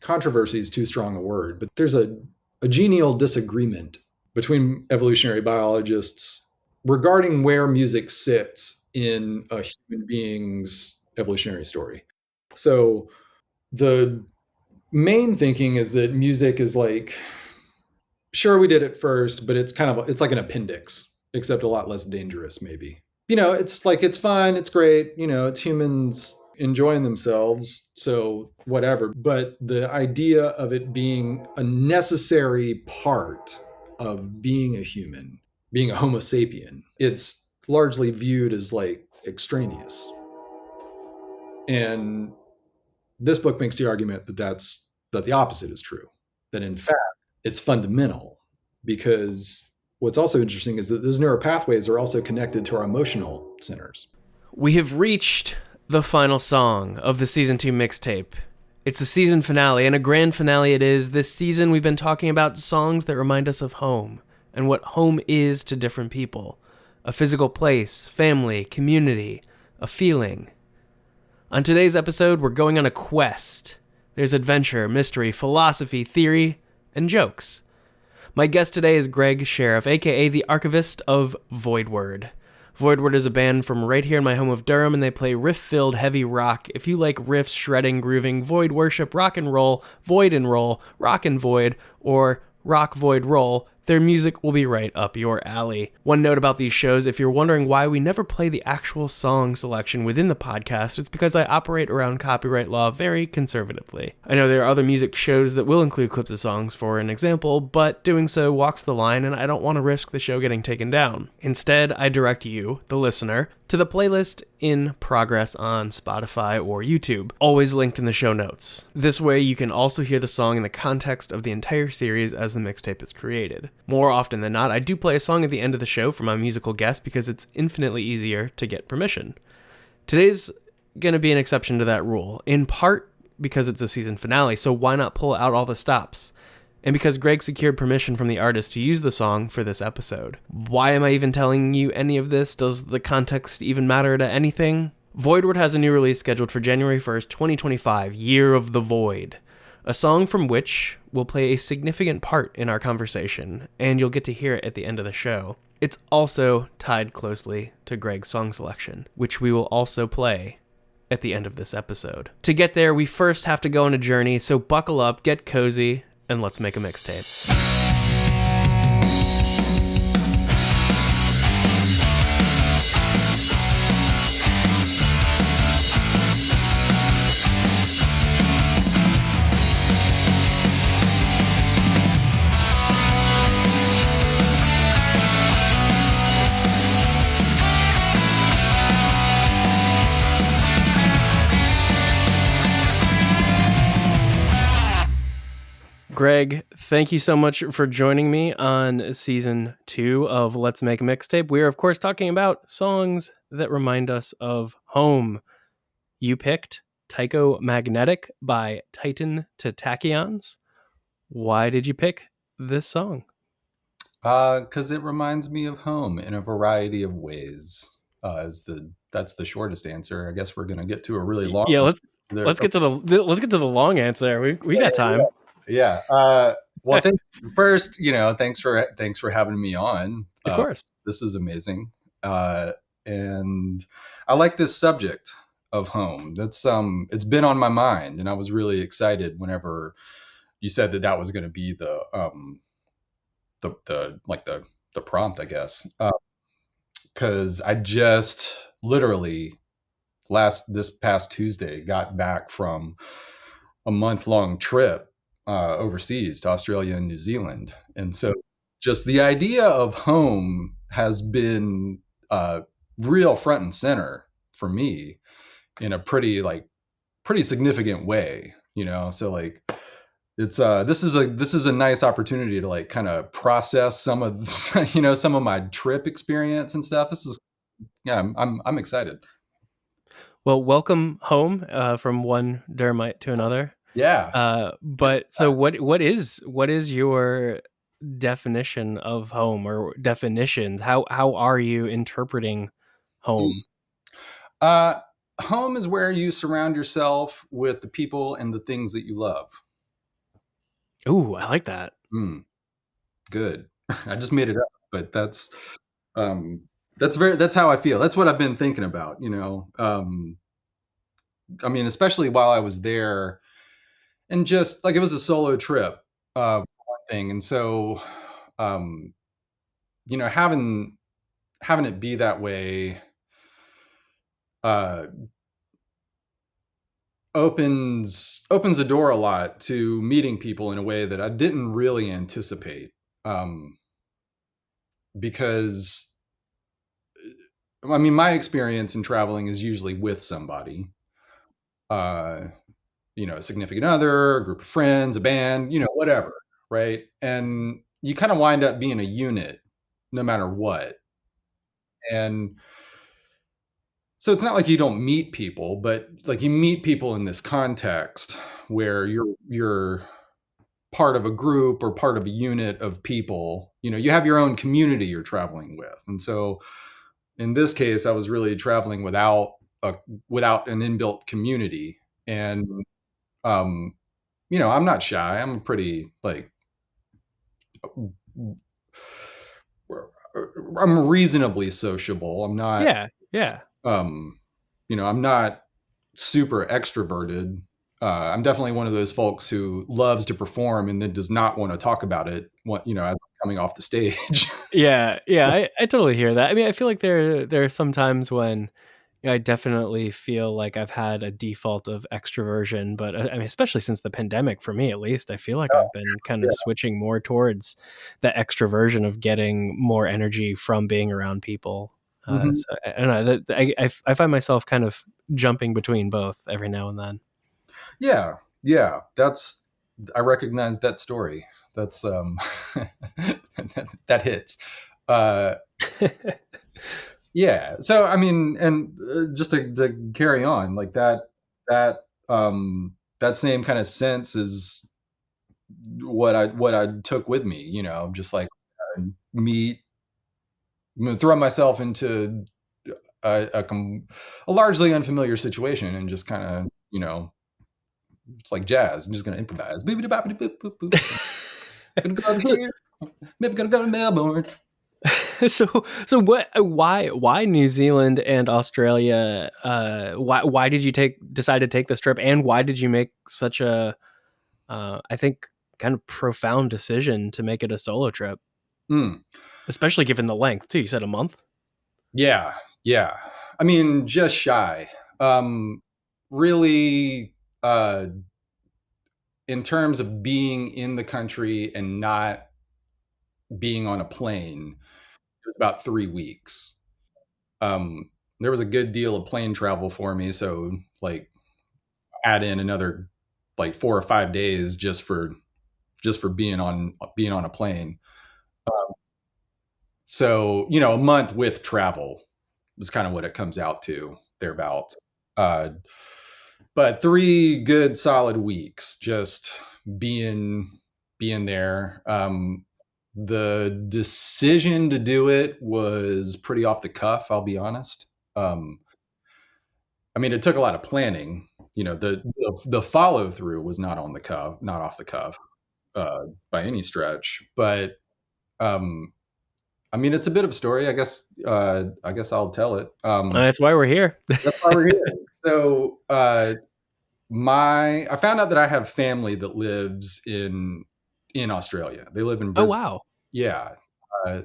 controversy is too strong a word, but there's a genial disagreement between evolutionary biologists regarding where music sits in a human being's evolutionary story. So the main thinking is that music is like, sure, we did it first, but it's like an appendix, except a lot less dangerous, maybe. It's like, it's fun, it's great, it's humans enjoying themselves, so whatever. But the idea of it being a necessary part of being a human, being a Homo sapien, it's largely viewed as like extraneous. And this book makes the argument that the opposite is true, that in fact it's fundamental, because what's also interesting is that those neural pathways are also connected to our emotional centers. We have reached the final song of the Season 2 mixtape. It's a season finale, and a grand finale it is. This season we've been talking about songs that remind us of home, and what home is to different people. A physical place, family, community, a feeling. On today's episode, we're going on a quest. There's adventure, mystery, philosophy, theory, and jokes. My guest today is Greg Sheriff, aka the archivist of Voidword. Voidword is a band from right here in my home of Durham, and they play riff-filled heavy rock. If you like riffs, shredding, grooving, void worship, rock and roll, void and roll, rock and void, or rock, void, roll, their music will be right up your alley. One note about these shows, if you're wondering why we never play the actual song selection within the podcast, it's because I operate around copyright law very conservatively. I know there are other music shows that will include clips of songs, for an example, but doing so walks the line, and I don't want to risk the show getting taken down. Instead, I direct you, the listener, to the playlist in progress on Spotify or YouTube, always linked in the show notes. This way you can also hear the song in the context of the entire series as the mixtape is created. More often than not, I do play a song at the end of the show for my musical guest because it's infinitely easier to get permission. Today's going to be an exception to that rule, in part because it's a season finale, so why not pull out all the stops? And because Greg secured permission from the artist to use the song for this episode. Why am I even telling you any of this? Does the context even matter to anything? Voidword has a new release scheduled for January 1st, 2025, Year of the Void. A song from which will play a significant part in our conversation, and you'll get to hear it at the end of the show. It's also tied closely to Greg's song selection, which we will also play at the end of this episode. To get there, we first have to go on a journey, so buckle up, get cozy, and let's make a mixtape. Greg, thank you so much for joining me on season 2 of Let's Make a Mixtape. We are, of course, talking about songs that remind us of home. You picked Tycho Magnetic by Titan to Tachyons. Why did you pick this song? Because it reminds me of home in a variety of ways. That's the shortest answer. I guess we're gonna get to a really long. Yeah, let's get to the long answer. We got time. Yeah. Well, thanks first. Thanks for having me on. Of course, this is amazing. And I like this subject of home. That's it's been on my mind, and I was really excited whenever you said that was going to be the prompt, I guess. Because I just literally this past Tuesday got back from a month-long trip overseas to Australia and New Zealand. And so just the idea of home has been real front and center for me in a pretty significant way, so it's this is a nice opportunity to kind of process some of some of my trip experience and stuff. I'm excited. Well, welcome home from one Dermite to another. Yeah. But so what is your definition of home, or definitions? How are you interpreting home? Home is where you surround yourself with the people and the things that you love. Ooh, I like that. Mm, good. I just made it up, but um, that's how I feel. That's what I've been thinking about. I mean, especially while I was there, and just like it was a solo trip, for one thing, and so um, having it be that way uh, opens the door a lot to meeting people in a way that I didn't really anticipate. Um, because I mean, my experience in traveling is usually with somebody, uh, a significant other, a group of friends, a band, whatever, right? And you kind of wind up being a unit no matter what. And so it's not like you don't meet people, but like you meet people in this context where you're part of a group or part of a unit of people. You have your own community you're traveling with. And so in this case, I was really traveling a without an inbuilt community. And um, I'm not shy. I'm pretty like I'm reasonably sociable. I'm not Yeah, yeah. um, I'm not super extroverted. I'm definitely one of those folks who loves to perform and then does not want to talk about it. As I'm coming off the stage. Yeah, yeah, I totally hear that. I mean, I feel like there are some times when I definitely feel like I've had a default of extroversion, but I mean, especially since the pandemic, for me at least, I feel like Oh, I've been kind of yeah. switching more towards the extroversion of getting more energy from being around people. Mhm. So I don't know. I find myself kind of jumping between both every now and then. Yeah, yeah. I recognize that story. That's that hits. Uh, yeah. So I mean, and just to carry on like that that same kind of sense is what I took with me. Just like meet throw myself into a largely unfamiliar situation and just kind of it's like jazz. I'm just gonna improvise. Boop, boop, boop, boop, boop, boop. Gonna go over so, here. Maybe gonna go to Melbourne. so why New Zealand and Australia? Why did you decide to take this trip, and why did you make such a I think kind of profound decision to make it a solo trip, Mm, especially given the length too? You said a month. yeah, yeah. I mean, just shy. Really, in terms of being in the country and not being on a plane, it was about 3 weeks. Um, there was a good deal of plane travel for me, so like add in another like 4 or 5 days just for being on a plane. So a month with travel is kind of what it comes out to thereabouts. Uh, but 3 good solid weeks just being being there. The decision to do it was pretty off the cuff. I'll be honest. Um, I mean, it took a lot of planning. The follow through was not on the cuff, not off the cuff by any stretch. But um, I mean, it's a bit of a story. I guess I'll tell it. That's why we're here. That's why we're here. So I found out that I have family that lives in Australia. They live in Oh Brisbane. wow. Yeah. Uh,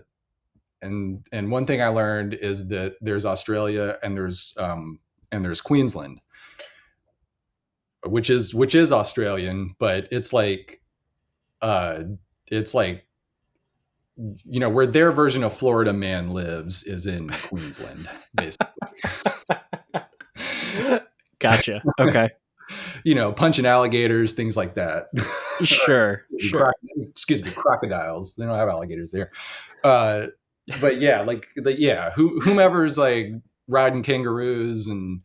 and one thing I learned is that there's Australia and there's Queensland, which is Australian, but uh it's like where their version of Florida man lives is in Queensland, basically. Gotcha. Okay. Punching alligators, things like that. Sure. Sure. Excuse me, crocodiles. They don't have alligators there. Uh, but yeah, like whomever is like riding kangaroos and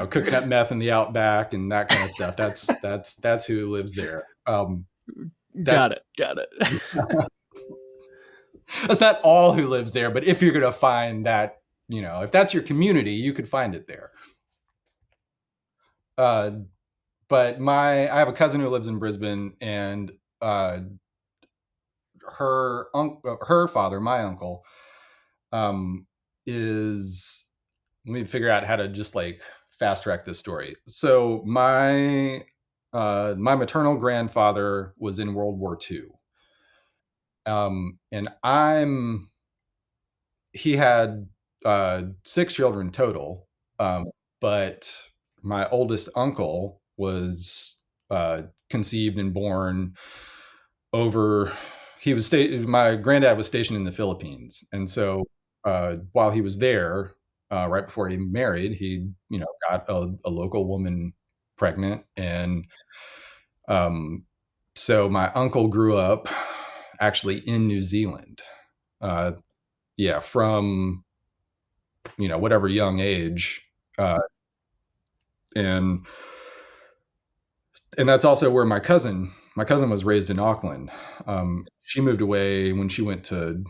cooking up meth in the outback and that kind of stuff. That's who lives there. That's Got it. Got it. that's not all who lives there, but if you're gonna find that, if that's your community, you could find it there. Uh, but I have a cousin who lives in Brisbane, and uh, her father, my uncle, um, is let me figure out how to just like fast track this story. So my maternal grandfather was in World War II, and I'm he had 6 children total, but my oldest uncle was conceived and born over. My granddad was stationed in the Philippines, and so while he was there, right before he married, he got a local woman pregnant, and um, so my uncle grew up actually in New Zealand. Uh, yeah, from whatever young age, uh, and that's also where my cousin was raised in Auckland. She moved away when she went to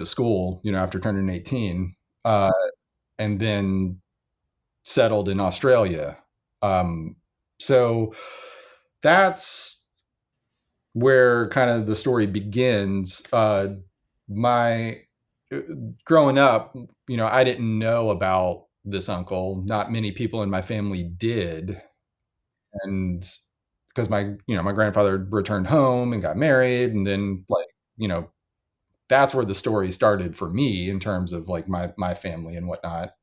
school, after turning 18, and then settled in Australia. So that's where kind of the story begins. My Growing up, I didn't know about this uncle. Not many people in my family did, and because my grandfather returned home and got married, and then you know that's where the story started for me in terms of like my family and whatnot.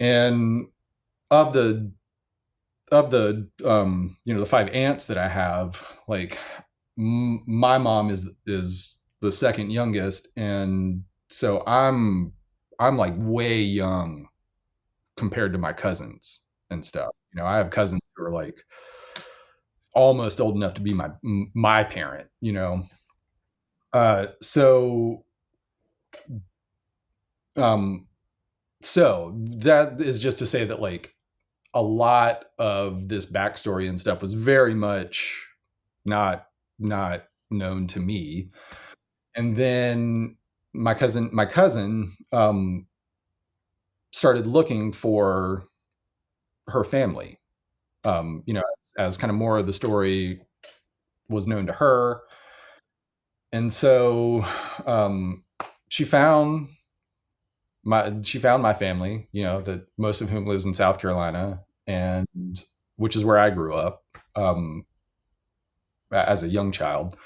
And of the 5 aunts that I have, like my mom is the second youngest, and so I'm like way young compared to my cousins and stuff. I have cousins who are like almost old enough to be my parent. So um so that is just to say that like a lot of this backstory and stuff was very much not known to me. And then my cousin started looking for her family, as kind of more of the story was known to her. And so um, she found my family, that most of whom lives in South Carolina, and which is where I grew up, um, as a young child,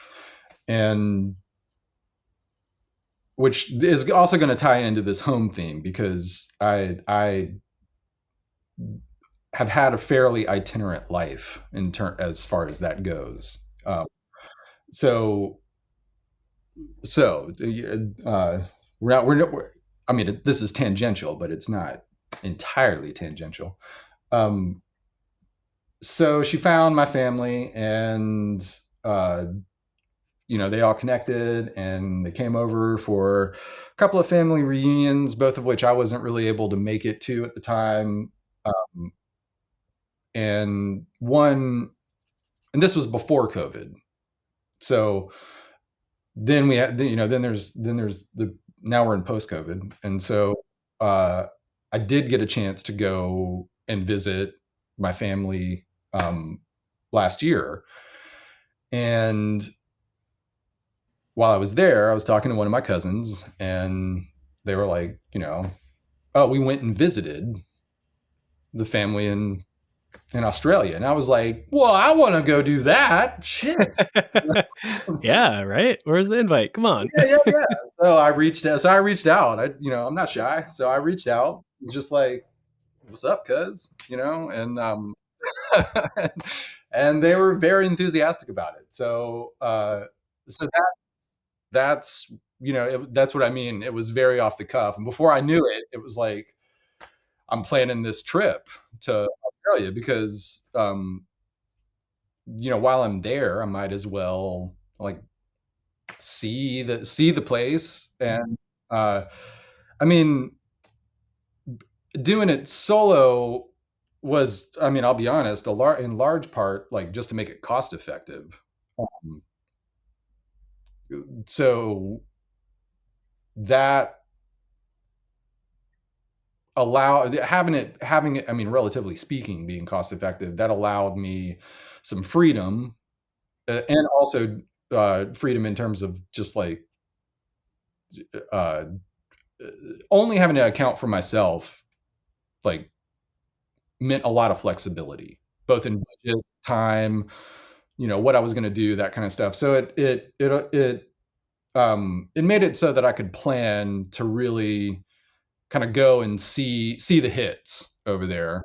and which is also going to tie into this home theme because I have had a fairly itinerant life as far as that goes. So so I mean, this is tangential, but it's not entirely tangential. Um, so she found my family, and uh, they all connected, and they came over for a couple of family reunions, both of which I wasn't really able to make it to at the time. Um, and one, and this was before COVID. So then we had, then there's the now we're in post COVID, and so uh, I did get a chance to go and visit my family last year, and while I was there, I was talking to one of my cousins, and they were like, oh, we went and visited the family in Australia, and I was like, well, I want to go do that. Shit. Yeah, right? Where's the invite? Come on. Yeah, yeah, yeah. So I reached out. I'm not shy. So I reached out. It was just like, "What's up, cuz?" And and they were very enthusiastic about it. So that's that's what I mean. It was very off the cuff, and before I knew it, it was like I'm planning this trip to Australia because while I'm there, I might as well like see the place. And uh I mean, doing it solo was, I mean, I'll be honest, in large part like just to make it cost effective. um, so that having it, I mean, relatively speaking, being cost effective, that allowed me some freedom, and also freedom in terms of just like uh, only having to account for myself, like, meant a lot of flexibility, both in budget, time, what I was going to do, that kind of stuff. So it made it so that I could plan to really kind of go and see the hits over there.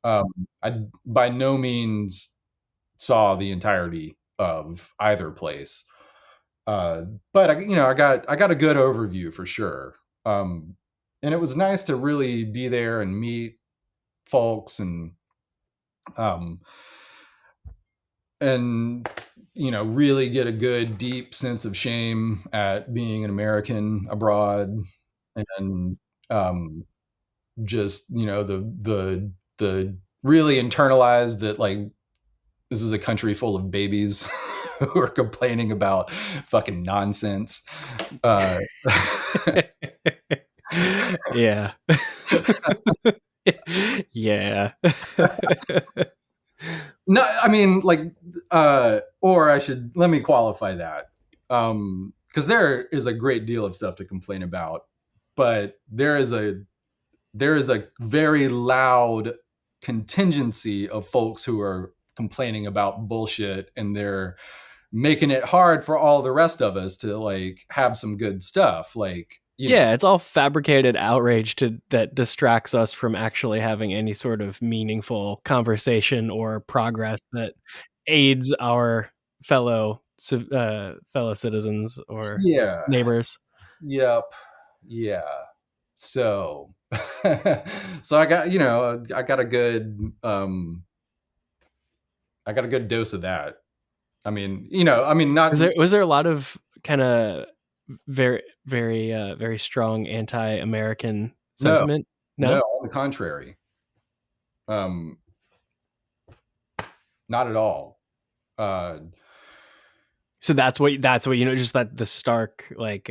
Um, I by no means saw the entirety of either place, uh, but I got a good overview for sure. Um, and it was nice to really be there and meet folks, um, and really get a good deep sense of shame at being an American abroad, and um, just the really internalized that, like, this is a country full of babies who are complaining about fucking nonsense. Uh, Yeah. Yeah. no, I mean, like, or I should let me qualify that, because there is a great deal of stuff to complain about, but there is a very loud contingency of folks who are complaining about bullshit, and they're making it hard for all the rest of us to, like, have some good stuff, like, Yeah, it's all fabricated outrage that distracts us from actually having any sort of meaningful conversation or progress that aids our fellow citizens or yeah, neighbors. yep, yeah. So so I got a good dose of that. Not Was there a lot of kind of very very strong anti-American no, sentiment? no, No? on the contrary. Um, not at all. Uh, So that's what just that the stark like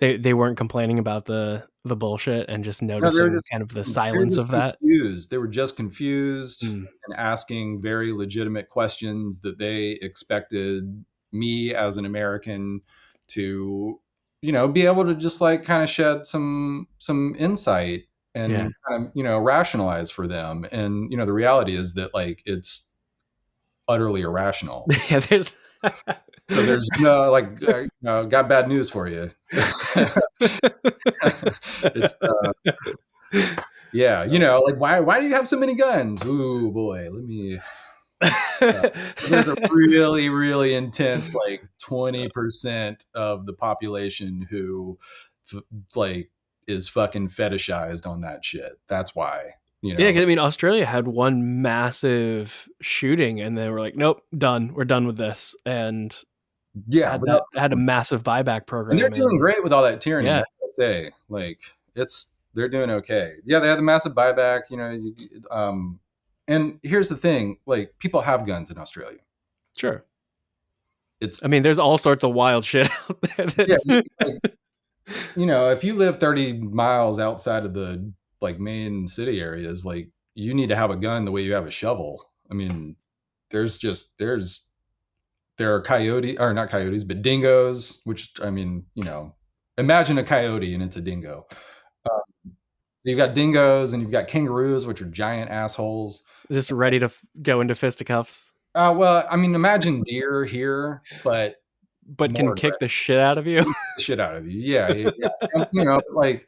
they weren't complaining about the bullshit and just no, noticing kind of the they were silence just of that. confused. They were just confused Mm, and asking very legitimate questions that they expected me as an American to, be able to just, like, kind of shed some insight yeah. and kind of, rationalize for them. And the reality is that, like, it's utterly irrational. Yeah, there's So there's no, like, got bad news for you. It's yeah, like, why do you have so many guns? Ooh boy, let me. There's a really, really intense, like, 20% of the population who, like, is fucking fetishized on that shit. That's why, Yeah, 'cause I mean, Australia had one massive shooting, and they were like, "Nope, done. We're done with this," and yeah, but had a massive buyback and they're program, doing and great with all that tyranny. I yeah, gotta say, like, they're doing okay. Yeah, they had the massive buyback. And here's the thing: like, people have guns in Australia. sure. It's I mean, there's all sorts of wild shit out there yeah, that like, if you live 30 miles outside of the, like, main city areas, like, you need to have a gun the way you have a shovel. I mean, there are coyote, or not coyotes, but dingoes, which, I mean, imagine a coyote and it's a dingo. So you've got dingoes and you've got kangaroos, which are giant assholes. just ready to go into fisticuffs, Well, I mean, imagine deer here, but but can more kick aggressive. the shit out of you. The shit out of you. Yeah, yeah, yeah. And, like,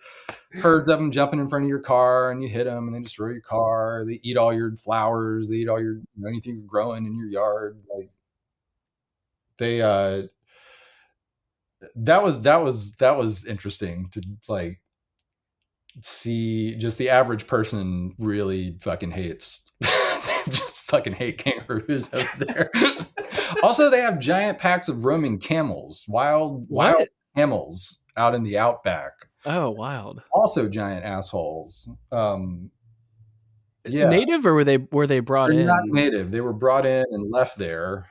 herds of them jumping in front of your car, and you hit them and they destroy your car. They eat all your flowers. They eat all your, anything you're growing in your yard. Like, they that was interesting to, like, see just the average person really fucking hates. They just fucking hate kangaroos over there. Also, they have giant packs of roaming camels, wild What? camels out in the outback. Oh, wild. Also giant assholes. Yeah, Native, or were they brought they're not in? native. They were brought in and left there,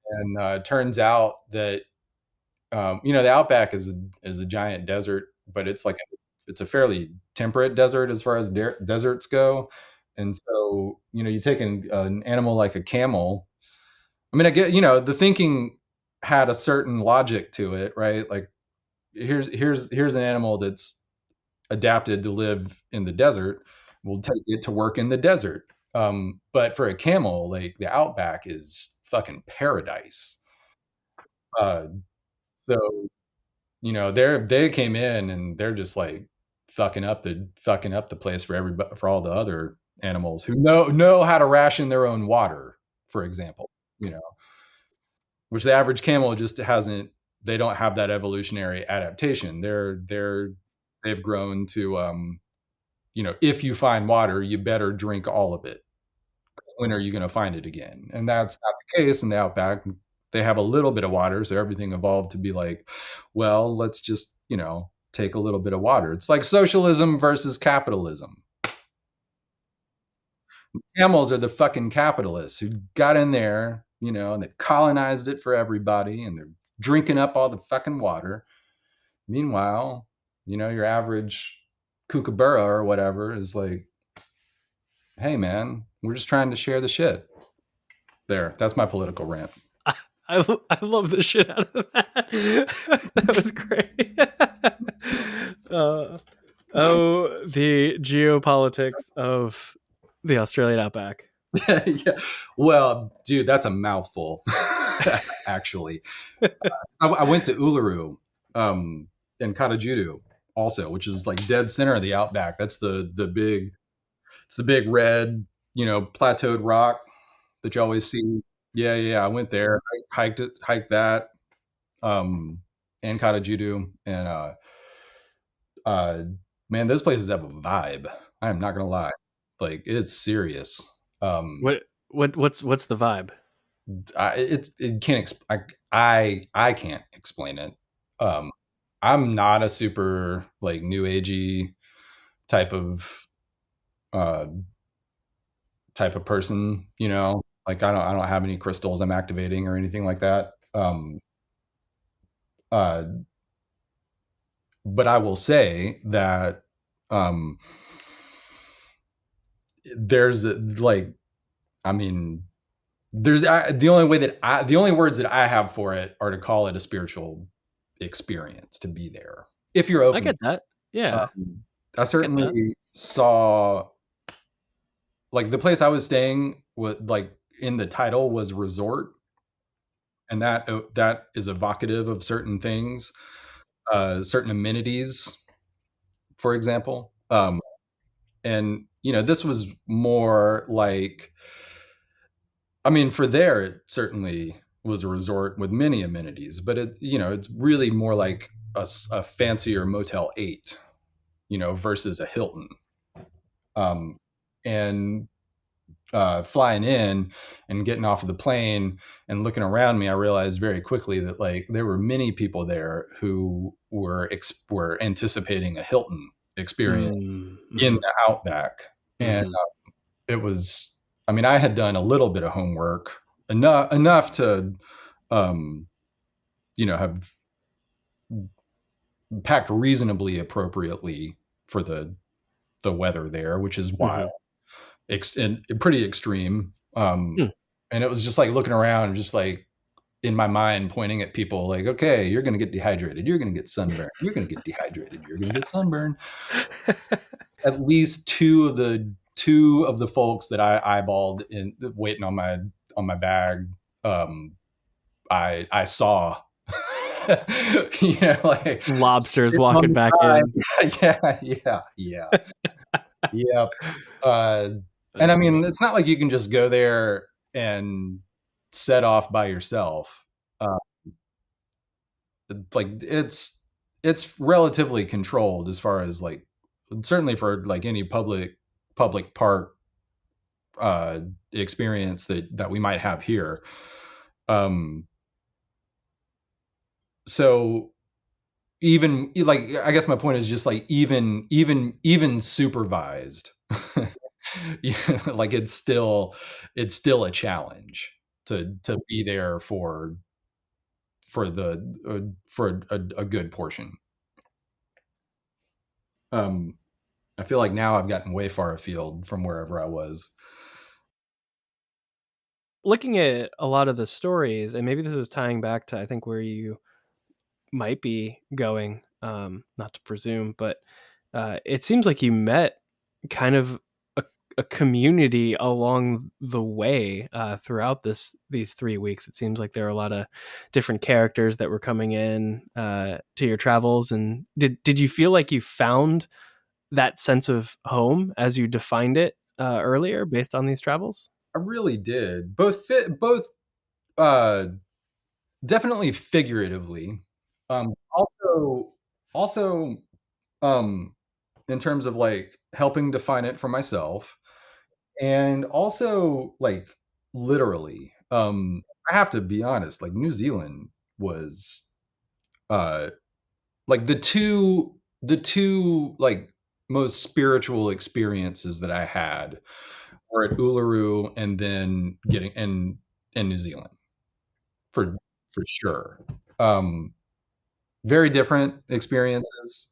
and it turns out that the outback is a giant desert, but it's like it's a fairly temperate desert as far as deserts go. And so, you take an animal like a camel. I mean, I get, the thinking had a certain logic to it, right? Like, here's an animal that's adapted to live in the desert. We'll take it to work in the desert. But for a camel, like the outback is fucking paradise. Uh, so they came in and they're just like fucking up the place for everybody, for all the other animals who know how to ration their own water, for example. You know, which the average camel just hasn't. They don't have that evolutionary adaptation. They've grown to if you find water, you better drink all of it. When are you going to find it again? And that's not the case in the outback. They have a little bit of water, so everything evolved to be like, well, let's just take a little bit of water. It's like socialism versus capitalism. Camels are the fucking capitalists who got in there, and they colonized it for everybody, and they're drinking up all the fucking water. Meanwhile, your average kookaburra or whatever is like, hey man, we're just trying to share the shit. There, that's my political rant. I love the shit out of that. That was great. The geopolitics of the Australian outback. Yeah. Well, dude, that's a mouthful. Actually, I went to Uluru, and Katajudu also, which is like dead center of the outback. That's the big, it's the big red, plateaued rock that you always see. Yeah, yeah. I went there, hiked that, and Katajudu, and uh, man, those places have a vibe. I am not gonna lie, like it's serious. What's the vibe? It can't. I can't explain it. I'm not a super like new agey type of uh person. Like I don't have any crystals I'm activating or anything like that. Uh, but I will say that there's like, I mean, the only words that I have for it are to call it a spiritual experience to be there. If you're open, I get that. Yeah, I certainly saw, like, the place I was staying was like in the title was resort, and that is evocative of certain things, certain amenities, for example. And this was more like, I mean, for there, it certainly was a resort with many amenities, but it's really more like a fancier Motel 8, versus a Hilton. And flying in and getting off of the plane and looking around me, I realized very quickly that like there were many people there who were anticipating a Hilton experience in the outback, and it was. I mean, I had done a little bit of homework, enough to, have packed reasonably appropriately for the weather there, which is wild, and pretty extreme. And it was just like looking around, and just like in my mind, pointing at people like, okay, you're going to get dehydrated. You're going to get sunburned. You're going to get dehydrated. You're going to get sunburned. At least two of the folks that I eyeballed in waiting on my bag, I saw, like lobsters walking back in. Yeah. Yep. And I mean, it's not like you can just go there and set off by yourself. Like it's relatively controlled as far as like, certainly for like any public park experience that we might have here. So even like, I guess my point is just like even supervised, like it's still a challenge to be there for a good portion. Um, I feel like now I've gotten way far afield from wherever I was. Looking at a lot of the stories, and maybe this is tying back to I think where you might be going, not to presume, but it seems like you met kind of a, a community along the way throughout these 3 weeks. It seems like there are a lot of different characters that were coming in to your travels. And did you feel like you found that sense of home as you defined it earlier based on these travels? I really did. Both uh, definitely figuratively. Also, um, in terms of like helping define it for myself, and also like literally. I have to be honest. Like New Zealand was uh, like the two like most spiritual experiences that I had were at Uluru and then getting in New Zealand for for sure. Um, very different experiences,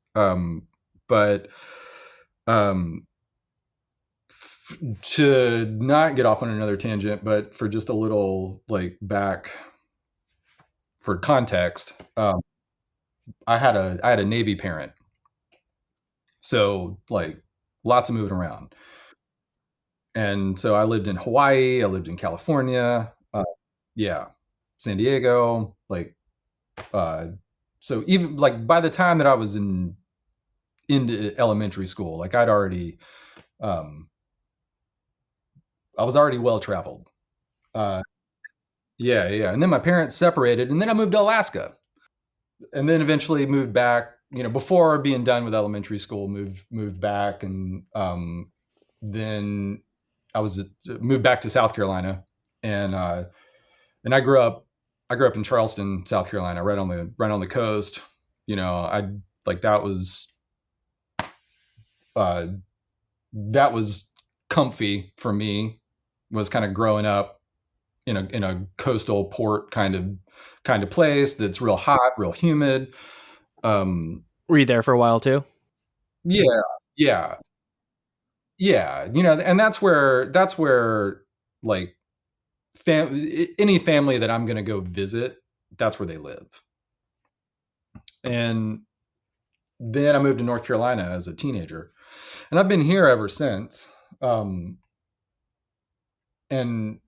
but um, to not get off on another tangent, but for just a little like back for context, I had a Navy parent, so like lots of moving around. And so I lived in Hawaii, I lived in California, yeah, San Diego, like uh, so even like by the time that I was into elementary school, like um, I was already well traveled. Uh, yeah, yeah. And then my parents separated, and then I moved to Alaska, and then eventually moved back. You know, before being done with elementary school, moved back, and then moved back to South Carolina, and and I grew up in Charleston, South Carolina, right on the coast. You know, I like uh, that was comfy for me. Was kind of growing up in a coastal port kind of place that's real hot, real humid. Um, Were you there for a while too? yeah, yeah, yeah. You know, and that's where like any family that I'm going to go visit, that's where they live. And then I moved to North Carolina as a teenager, and I've been here ever since. And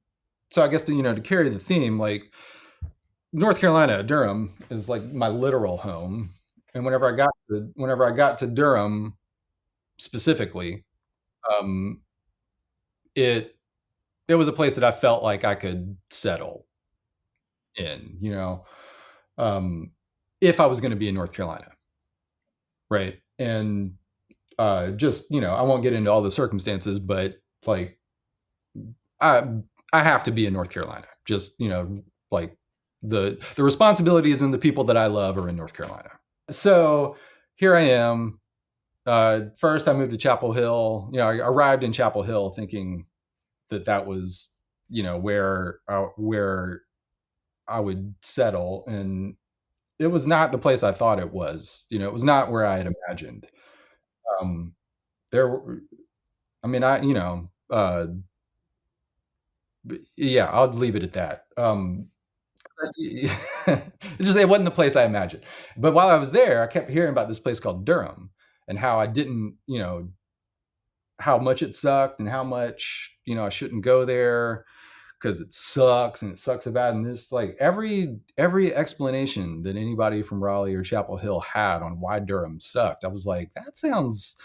so I guess to carry the theme, like North Carolina, Durham is like my literal home. And whenever I got to Durham specifically, um, it it was a place that I felt like I could settle in, um, if I was going to be in North Carolina, right? And just I won't get into all the circumstances, but like I I have to be in North Carolina. Just like the responsibilities and the people that I love are in North Carolina. So here I am. First, I moved to Chapel Hill. I arrived in Chapel Hill thinking that was where I would settle, and it was not the place I thought it was. It was not where I had imagined. Um, there, I mean, yeah, I'll leave it at that. It wasn't the place I imagined. But while I was there, I kept hearing about this place called Durham and how I didn't, how much it sucked and how much, I shouldn't go there because it sucks and it sucks so bad. And this like every explanation that anybody from Raleigh or Chapel Hill had on why Durham sucked, I was like, that sounds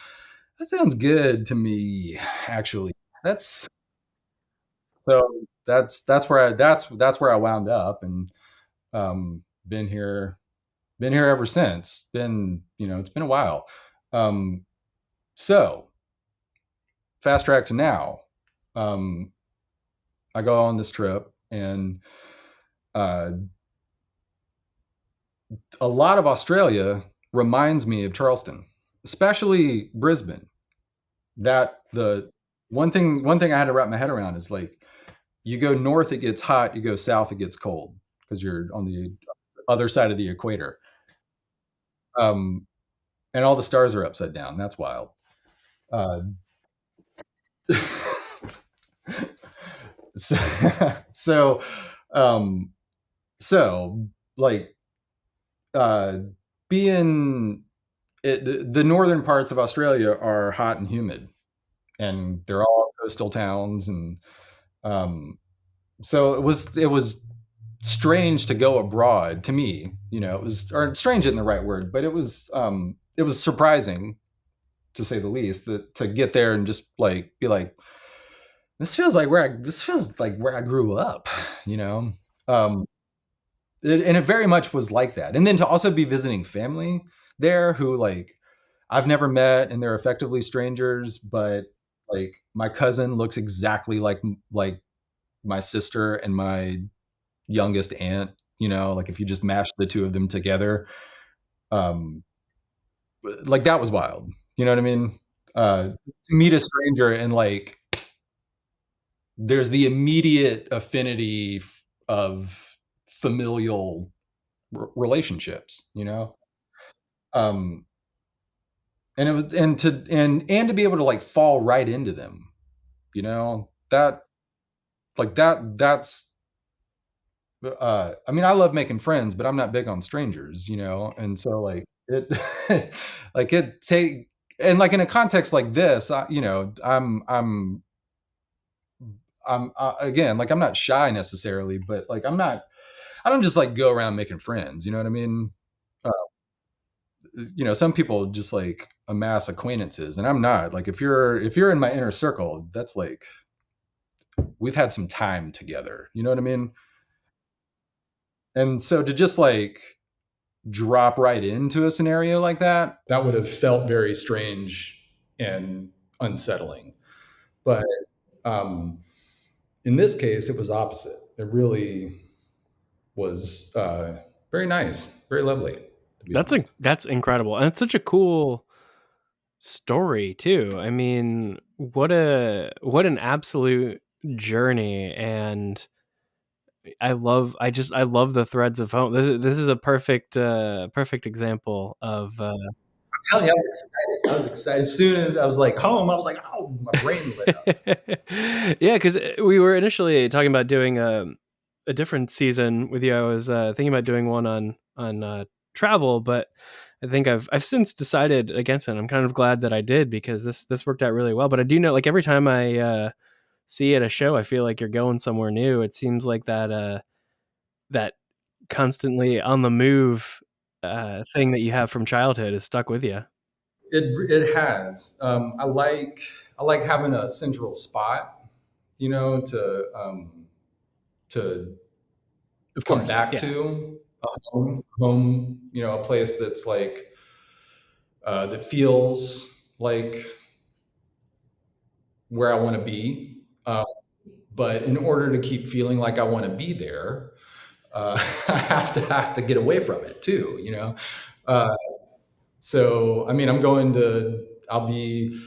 good to me, actually. That's so that's where I wound up, and been here ever since. It's been a while. Um, so fast track to now. Um, I go on this trip, and uh, a lot of Australia reminds me of Charleston, especially Brisbane. That the one thing I had to wrap my head around is like you go north, it gets hot. You go south, it gets cold because you're on the other side of the equator. Um, and all the stars are upside down. That's wild. Uh, so, so, um, so like uh, being the northern parts of Australia are hot and humid, and they're all coastal towns, and um, so it was strange to go abroad to me. It was, or strange isn't the right word, but it was surprising to say the least, that to get there and just like be like, this feels like where I grew up, you know. Um, and it very much was like that. And then to also be visiting family there who like I've never met, and they're effectively strangers, but like my cousin looks exactly like my sister and my youngest aunt, like if you just mash the two of them together, um, like that was wild. You know what I mean? To meet a stranger and like there's the immediate affinity of familial relationships, um, and it was, and to be able to like fall right into them, that like that's I mean, I love making friends, but I'm not big on strangers, and so like it like it take and like in a context like this, I'm again, like I'm not shy necessarily, but like I don't just like go around making friends, you know what I mean? uh, some people just like amass acquaintances, and I'm not. Like if you're in my inner circle, that's like we've had some time together, you know what I mean? And so to just like drop right into a scenario like that would have felt very strange and unsettling. But um, in this case, it was opposite. It really was very nice, very lovely, to be honest. That's incredible, and it's such a cool story too. I mean, what an absolute journey. And I love the threads of home. This is a perfect example of I'm telling you, I was excited. I was excited. As soon as I was like home, I was like, oh, my brain lit up. yeah, because we were initially talking about doing a different season with you. I was thinking about doing one on travel, but I think I've since decided against it. I'm kind of glad that I did, because this worked out really well. But I do know, like, every time I see at a show, I feel like you're going somewhere new. It seems like that constantly on the move thing that you have from childhood is stuck with you. It has. I like having a central spot, to Of come course, back yeah. to a home, a place that's like that feels like where I want to be. But in order to keep feeling like I want to be there, I have to get away from it too. Uh, so I mean, I'll be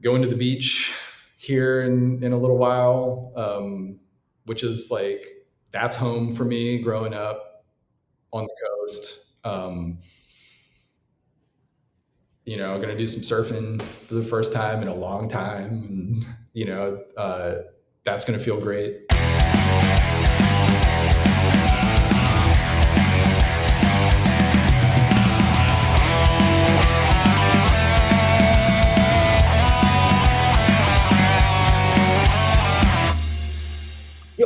going to the beach here in a little while, which is like that's home for me growing up on the coast. Going to do some surfing for the first time in a long time, and that's going to feel great.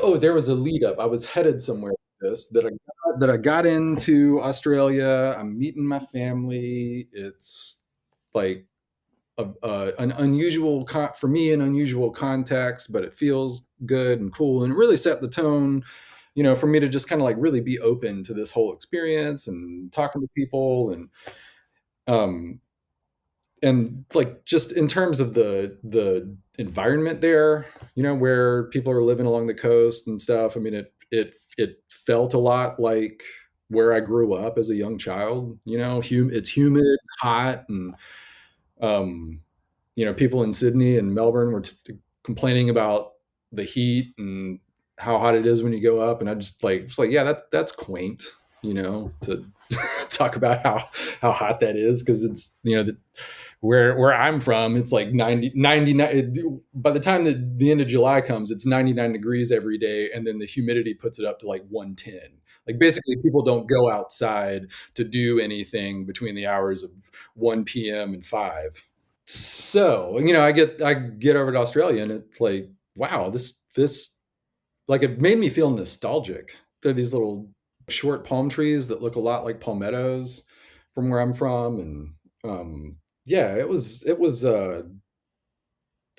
Oh, there was a lead up. I was headed somewhere with this that I got into Australia. I'm meeting my family. It's like an unusual for me, an unusual context, but it feels good and cool, and it really set the tone, for me to just kind of like really be open to this whole experience and talking to people, um and like just in terms of the environment there, where people are living along the coast and stuff. I mean, it felt a lot like where I grew up as a young child. It's humid, hot, and um, people in Sydney and Melbourne were complaining about the heat and how hot it is when you go up, and I just like, it's like, yeah, that's quaint. to talk about how hot that is, because it's, where I'm from, it's like 99. By the time that the end of July comes, it's 99 degrees every day, and then the humidity puts it up to like 110. Like, basically, people don't go outside to do anything between the hours of 1 p.m. and 5. So, I get over to Australia, and it's like, wow, this like, it made me feel nostalgic. There are these little short palm trees that look a lot like palmettos from where I'm from, and yeah, it was a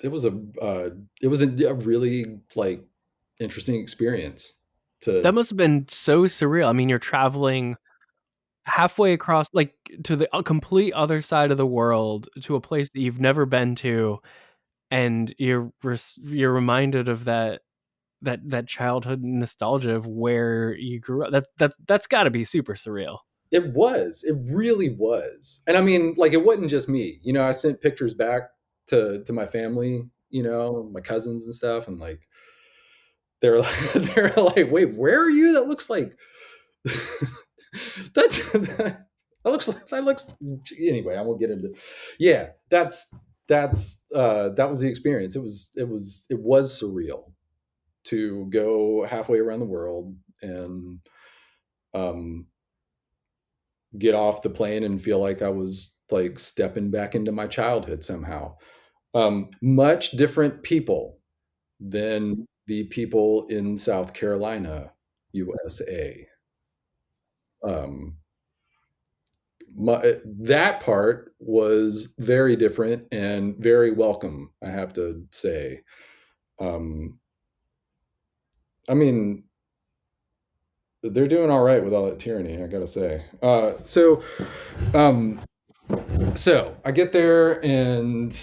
it was a really, like, interesting experience That to. must have been so surreal. I mean, you're traveling halfway across, like, to the complete other side of the world, to a place that you've never been to, and you're reminded of that childhood nostalgia of where you grew up. That's got to be super surreal. It really was. And I mean, like, it wasn't just me. I sent pictures back to my family, my cousins and stuff, and, like, they're they're like, "Wait, where are you? That looks like that looks anyway, I won't get into. Yeah, that was the experience. It was surreal to go halfway around the world and um get off the plane and feel like I was, like, stepping back into my childhood somehow. Much different people than the people in South Carolina, USA. Um, that part was very different and very welcome, I have to say. Um, I mean, they're doing all right with all that tyranny, I gotta say. Um, so I get there, and,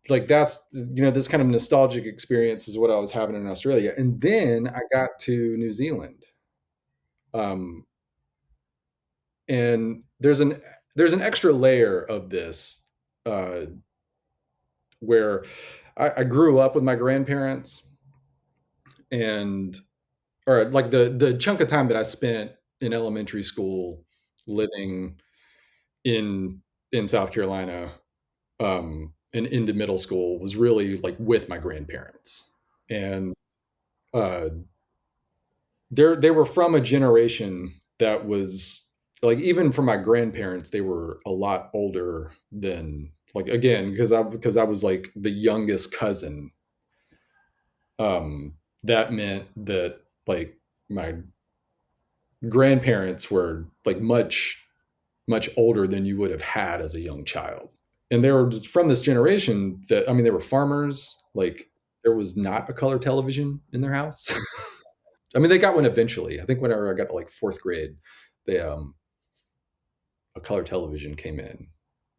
like, that's, this kind of nostalgic experience is what I was having in Australia, and then I got to New Zealand. Um, and there's an extra layer of this, uh, where I grew up with my grandparents, and or, like, the chunk of time that I spent in elementary school living in South Carolina, and into middle school, was really, like, with my grandparents, and uh, they were from a generation that was, like, even for my grandparents, they were a lot older than, like, again, because I was, like, the youngest cousin. That meant that, like, my grandparents were, like, much older than you would have had as a young child, and they were just from this generation that, I mean, they were farmers. Like, there was not a color television in their house. I mean, they got one eventually. I think whenever I got to, like, fourth grade, they a color television came in,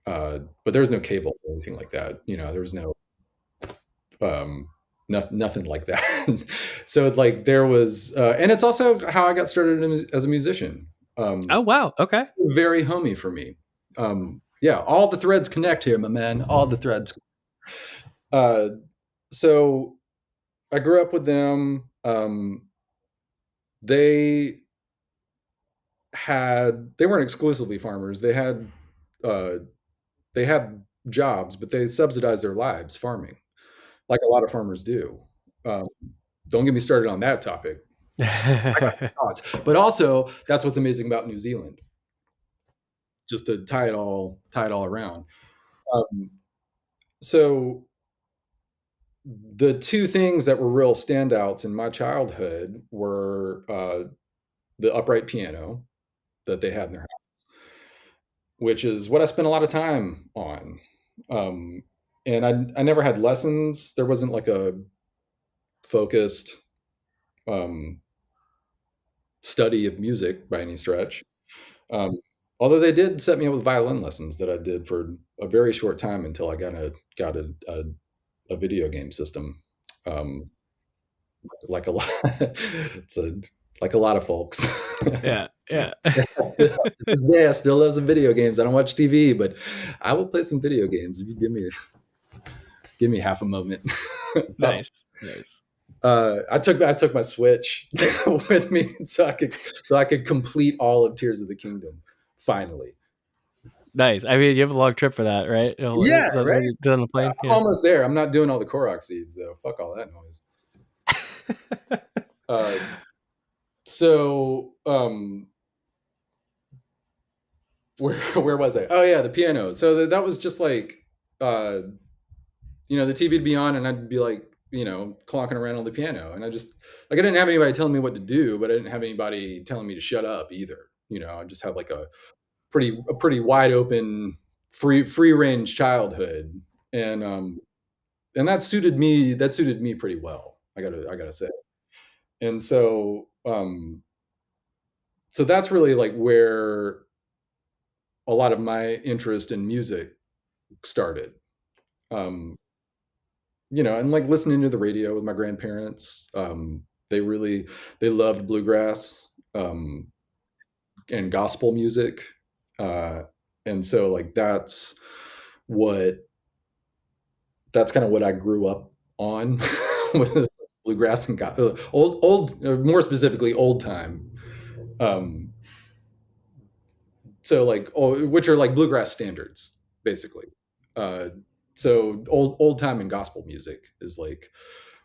but there was no cable or anything like that. There was no um, nothing like that. So, like, there was, and it's also how I got started as a musician. Oh wow, okay. Very homey for me. Yeah, all the threads connect here, my man. All the threads. Uh, so I grew up with them. They they weren't exclusively farmers. Uh, they had jobs, but they subsidized their lives farming, like a lot of farmers do. Um, don't get me started on that topic. I got some thoughts, but also that's what's amazing about New Zealand. Just to tie it all around. Um, so the two things that were real standouts in my childhood were, the upright piano that they had in their house, which is what I spent a lot of time on. Um, and I never had lessons. There wasn't, like, a focused um, study of music by any stretch. Um, Although they did set me up with violin lessons that I did for a very short time until I got a video game system. Um, like a lot, it's a like a lot of folks. Yeah, yeah. To this day, I still love some video games. I don't watch TV, but I will play some video games if you give me half a moment. Um, Nice, nice. I took my Switch with me so I could complete all of Tears of the Kingdom finally. Nice. I mean, you have a long trip for that, right? Yeah, Is that right. what you did on the plane? I'm Yeah. almost there. I'm not doing all the Korok seeds though. Fuck all that noise. Uh, so where was I? Oh yeah, the piano. So that was just like uh, the TV would be on, and I'd be like, clonking around on the piano, and I just like I didn't have anybody telling me what to do, but I didn't have anybody telling me to shut up either. I just had like a pretty wide open, free range childhood, and that suited me. That suited me pretty well. I gotta say, and so that's really like where a lot of my interest in music started. Um, and like listening to the radio with my grandparents. They loved bluegrass and gospel music, uh, and so like what that's kind of what I grew up on with bluegrass and more specifically old time. Um, so like which are like bluegrass standards basically. Uh, so old time and gospel music is like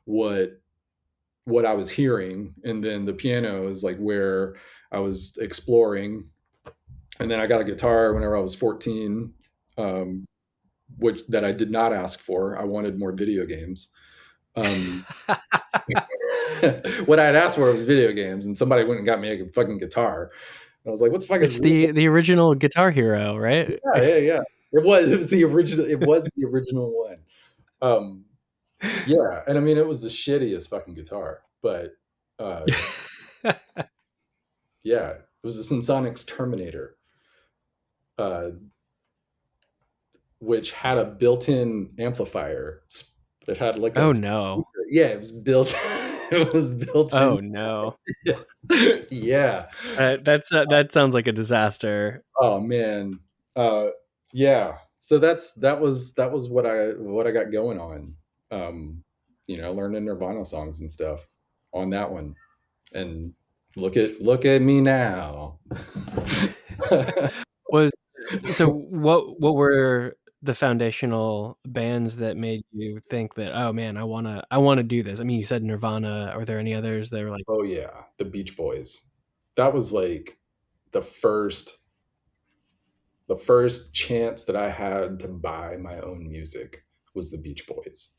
what I was hearing, and then the piano is like where I was exploring, and then I got a guitar whenever I was 14, um, which that I did not ask for. I wanted more video games. Um, what I had asked for was video games, and somebody went and got me a fucking guitar. And I was like, "What the fuck is It's this?" the original Guitar Hero, right? Yeah, yeah, yeah. It was the original. It was the original one. Um, yeah, and I mean, it was the shittiest fucking guitar, but uh, yeah, it was the Sensonics Terminator, uh, which had a built-in amplifier. It had like a Oh no. speaker. Yeah, it was built. It was built in. Oh no. Yeah. That sounds like a disaster. Oh man. Uh, yeah. So that was what I got going on. Learning Nirvana songs and stuff on that one. And look at me now. Was so what were the foundational bands that made you think that, oh man, I wanna do this? I mean, you said Nirvana. Are there any others that were like, Oh yeah, the Beach Boys. That was like the first the first chance that I had to buy my own music was the Beach Boys.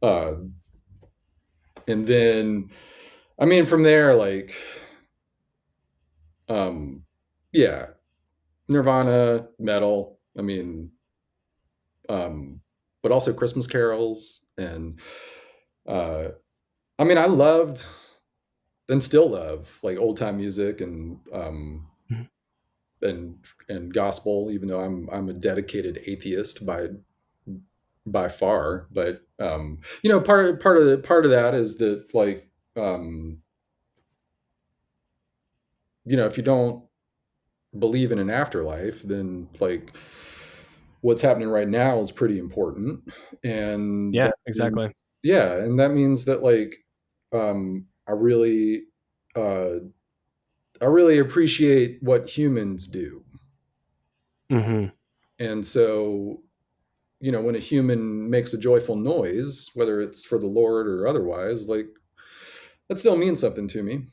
Uh, and then, I mean, from there, like, um, yeah, Nirvana, metal. I mean, but also Christmas carols, and uh, I mean, I loved and still love like old time music Mhm. and and gospel, even though I'm a dedicated atheist by far. But part of that is that like if you don't believe in an afterlife, then like what's happening right now is pretty important, and yeah, that means, exactly. yeah, and that means that like I really uh, I really appreciate what humans do, Mhm. and so when a human makes a joyful noise, whether it's for the Lord or otherwise, like that still means something to me.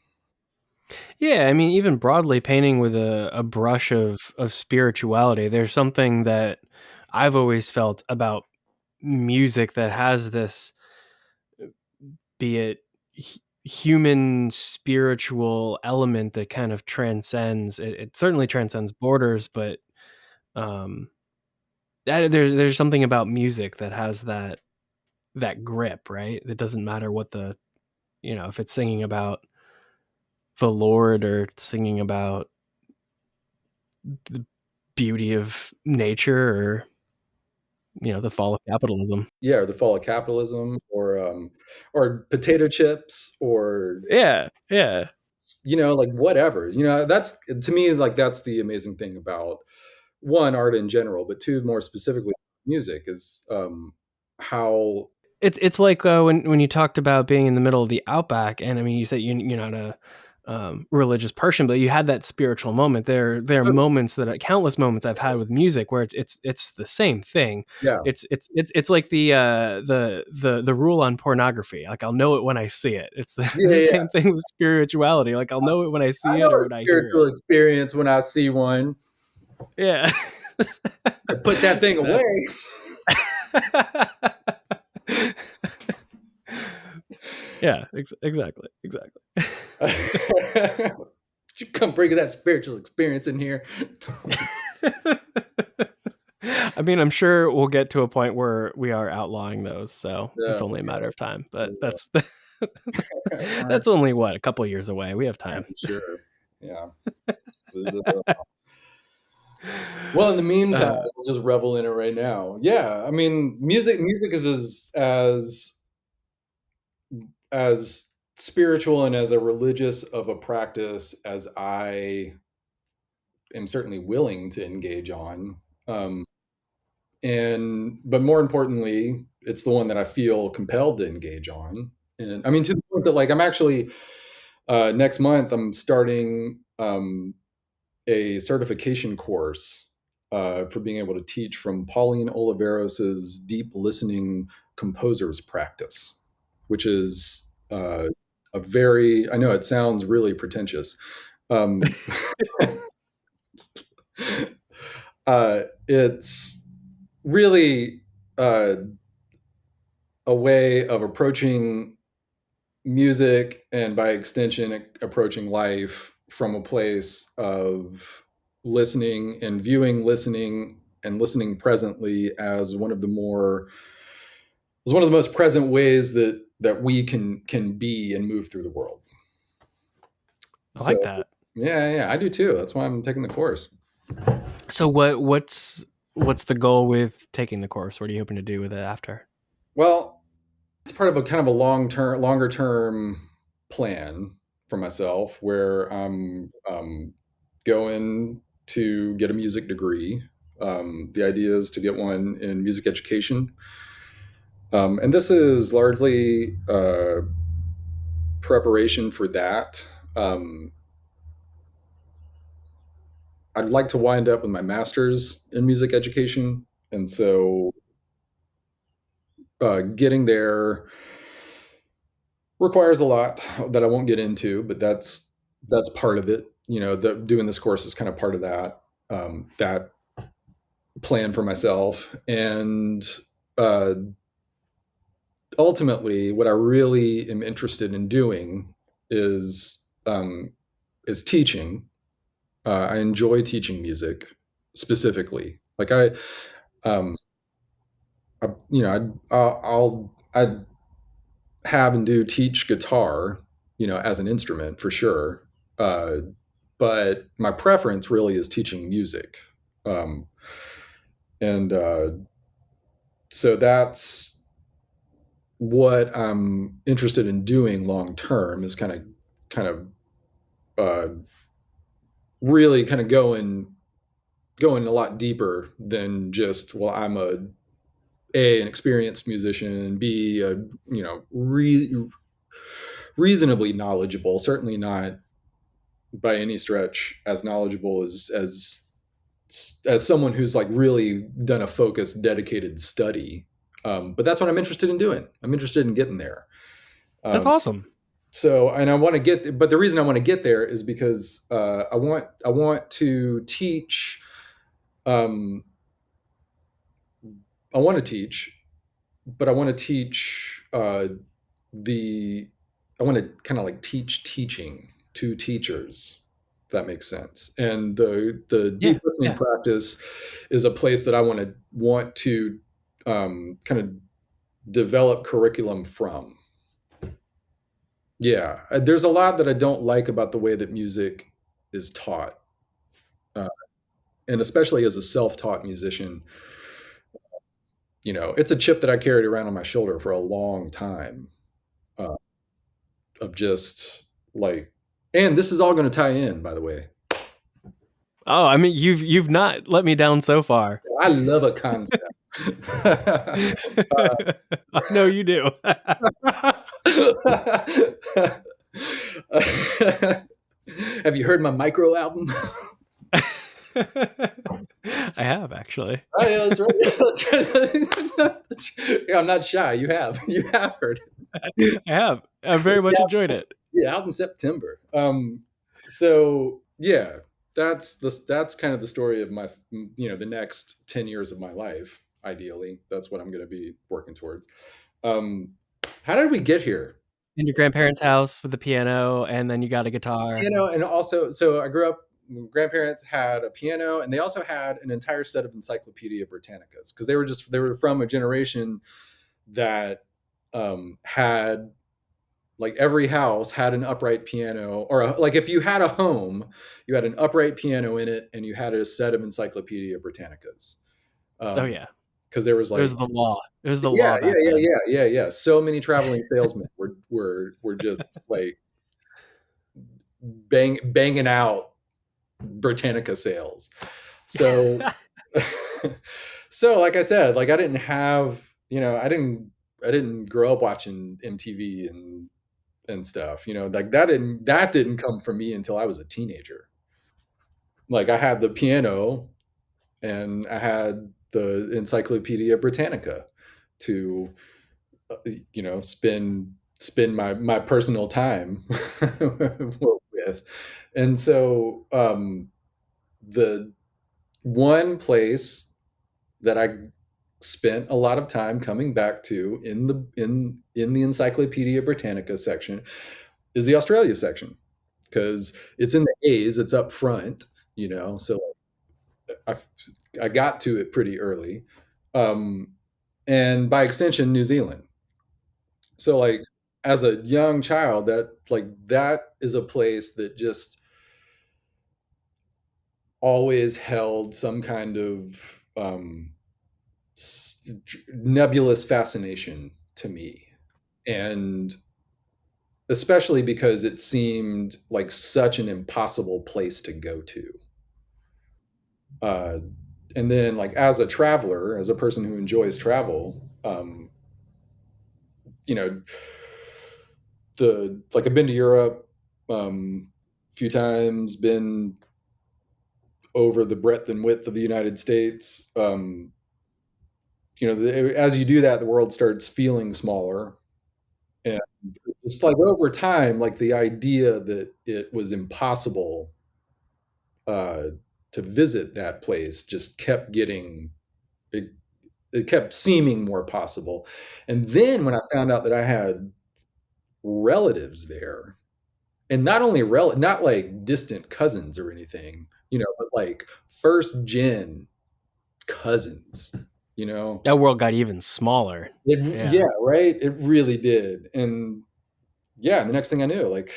Yeah, I mean, even broadly painting with a brush of spirituality, there's something that I've always felt about music that has this, be it human spiritual element that kind of transcends it certainly transcends borders, but um there's something about music that has that grip, right? It doesn't matter what if it's singing about the Lord or singing about the beauty of nature or the fall of capitalism. Yeah, or the fall of capitalism, or potato chips, or Yeah, yeah. like whatever. That's to me like that's the amazing thing about one art in general, but two more specifically music is how It's like when you talked about being in the middle of the outback, and I mean, you said you're not a religious person, but you had that spiritual moment. There are moments countless moments I've had with music where it's the same thing. Yeah. It's like the rule on pornography. Like I'll know it when I see it. It's Yeah, the yeah. same thing with spirituality. Like I'll know it when I I see know it or a when I hear it. spiritual experience when I see one. Yeah. I put that thing away. Yeah, exactly. You come bring that spiritual experience in here. I mean, I'm sure we'll get to a point where we are outlawing those, so it's Yeah, only a matter of time. But yeah. that's only a couple of years away. We have time. I'm sure. Yeah. Well, in the meantime, Uh, we'll just revel in it right now. Yeah, I mean, music is as spiritual and as a religious of a practice as I am certainly willing to engage on. Um, but more importantly, it's the one that I feel compelled to engage on. And I mean, to the point that like I'm actually next month I'm starting a certification course for being able to teach from Pauline Oliveros's deep listening composers practice, which is a very, I know it sounds really pretentious. Um, it's really uh, a way of approaching music and by extension approaching life from a place of listening and listening presently as one of the most present ways that we can be and move through the world. I So like that. yeah, I do too. That's why I'm taking the course. So what's the goal with taking the course? What are you hoping to do with it after? Well, it's part of a kind of a longer term plan for myself where I'm going to get a music degree. The idea is to get one in music education. And this is largely preparation for that. Um, I'd like to wind up with my master's in music education. And so getting there requires a lot that I won't get into, but that's part of it. You know, doing this course is kind of part of that plan for myself. And uh, ultimately, what I really am interested in doing is teaching. I enjoy teaching music specifically. Like um, you know, I have and do teach guitar, you know, as an instrument for sure. Uh, but my preference really is teaching music. Um, and so that's what I'm interested in doing long term is kind of uh, really kind of going a lot deeper than just well I'm an experienced musician and b you know reasonably knowledgeable, certainly not by any stretch as knowledgeable as someone who's like really done a focused dedicated study. But that's what I'm interested in doing. I'm interested in getting there. That's um, awesome. so and I want to get but the reason I want to get there is because I want to teach um, I want to teach, but I want to teach the I want to kind of like teach teaching to teachers, if that makes sense. And the Yeah, deep listening yeah. practice is a place that I want to kind of develop curriculum from. Yeah, there's a lot that I don't like about the way that music is taught, uh, and especially as a self-taught musician, you know, it's a chip that I carried around on my shoulder for a long time. Uh, of just like, and this is all going to tie in, by the way. Oh, I mean, you've not let me down so far. I love a concept. I know you do. Have you heard my micro album? I have actually. Oh yeah, that's right. Yeah, I'm not shy. You have. You have heard I have. I very much it. enjoyed it. Yeah, out in September. So yeah, that's kind of the story of my, the next 10 years of my life. Ideally, that's what I'm going to be working towards. Um, how did we get here? In your grandparents' house with the piano, and then you got a guitar. Piano, and also, so I grew up. Grandparents had a piano, and they also had an entire set of Encyclopedia Britannicas because they were from a generation that had, like, every house had an upright piano, or like if you had a home, you had an upright piano in it, and you had a set of Encyclopedia Britannicas. Oh Um, yeah, because there was it like, was the law. It was the yeah, law yeah, back yeah, then. yeah, yeah, yeah. So many traveling salesmen were just like banging out Britannica sales. So, so like I said, like I didn't have, I didn't grow up watching MTV and stuff, like that didn't come from me until I was a teenager. Like I had the piano and I had the Encyclopedia Britannica to, spend my personal time with. And so the one place that I spent a lot of time coming back to in the Encyclopedia Britannica section is the Australia section, because it's in the A's, it's up front, so I, I got to it pretty early. Um, and by extension, New Zealand. So like as a young child, that is a place that just always held some kind of nebulous fascination to me. And especially because it seemed like such an impossible place to go to. Uh, and then, like, as a traveler, as a person who enjoys travel, you know, I've been to Europe a few times, been over the breadth and width of the United States. As you do that, the world starts feeling smaller. And it's like over time, like the idea that it was impossible uh, to visit that place just kept getting it, it kept seeming more possible. And then when I found out that I had relatives there, and not only not like distant cousins or anything, but like first gen cousins, you know, That world got even smaller. yeah, Yeah. right. It really did. And yeah, and the next thing I knew, like,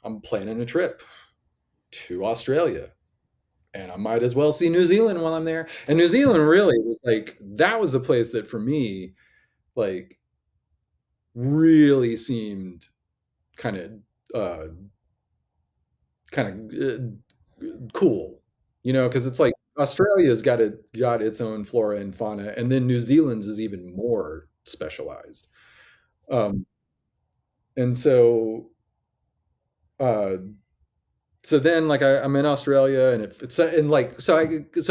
I'm planning a trip to Australia, and I might as well see New Zealand while I'm there. And New Zealand really was like, that was the place that for me, like, really seemed kind of, uh, cool, because it's like Australia's got its own flora and fauna, and then New Zealand's is even more specialized. Um, and uh, so then, like, I'm in Australia, and it's and like so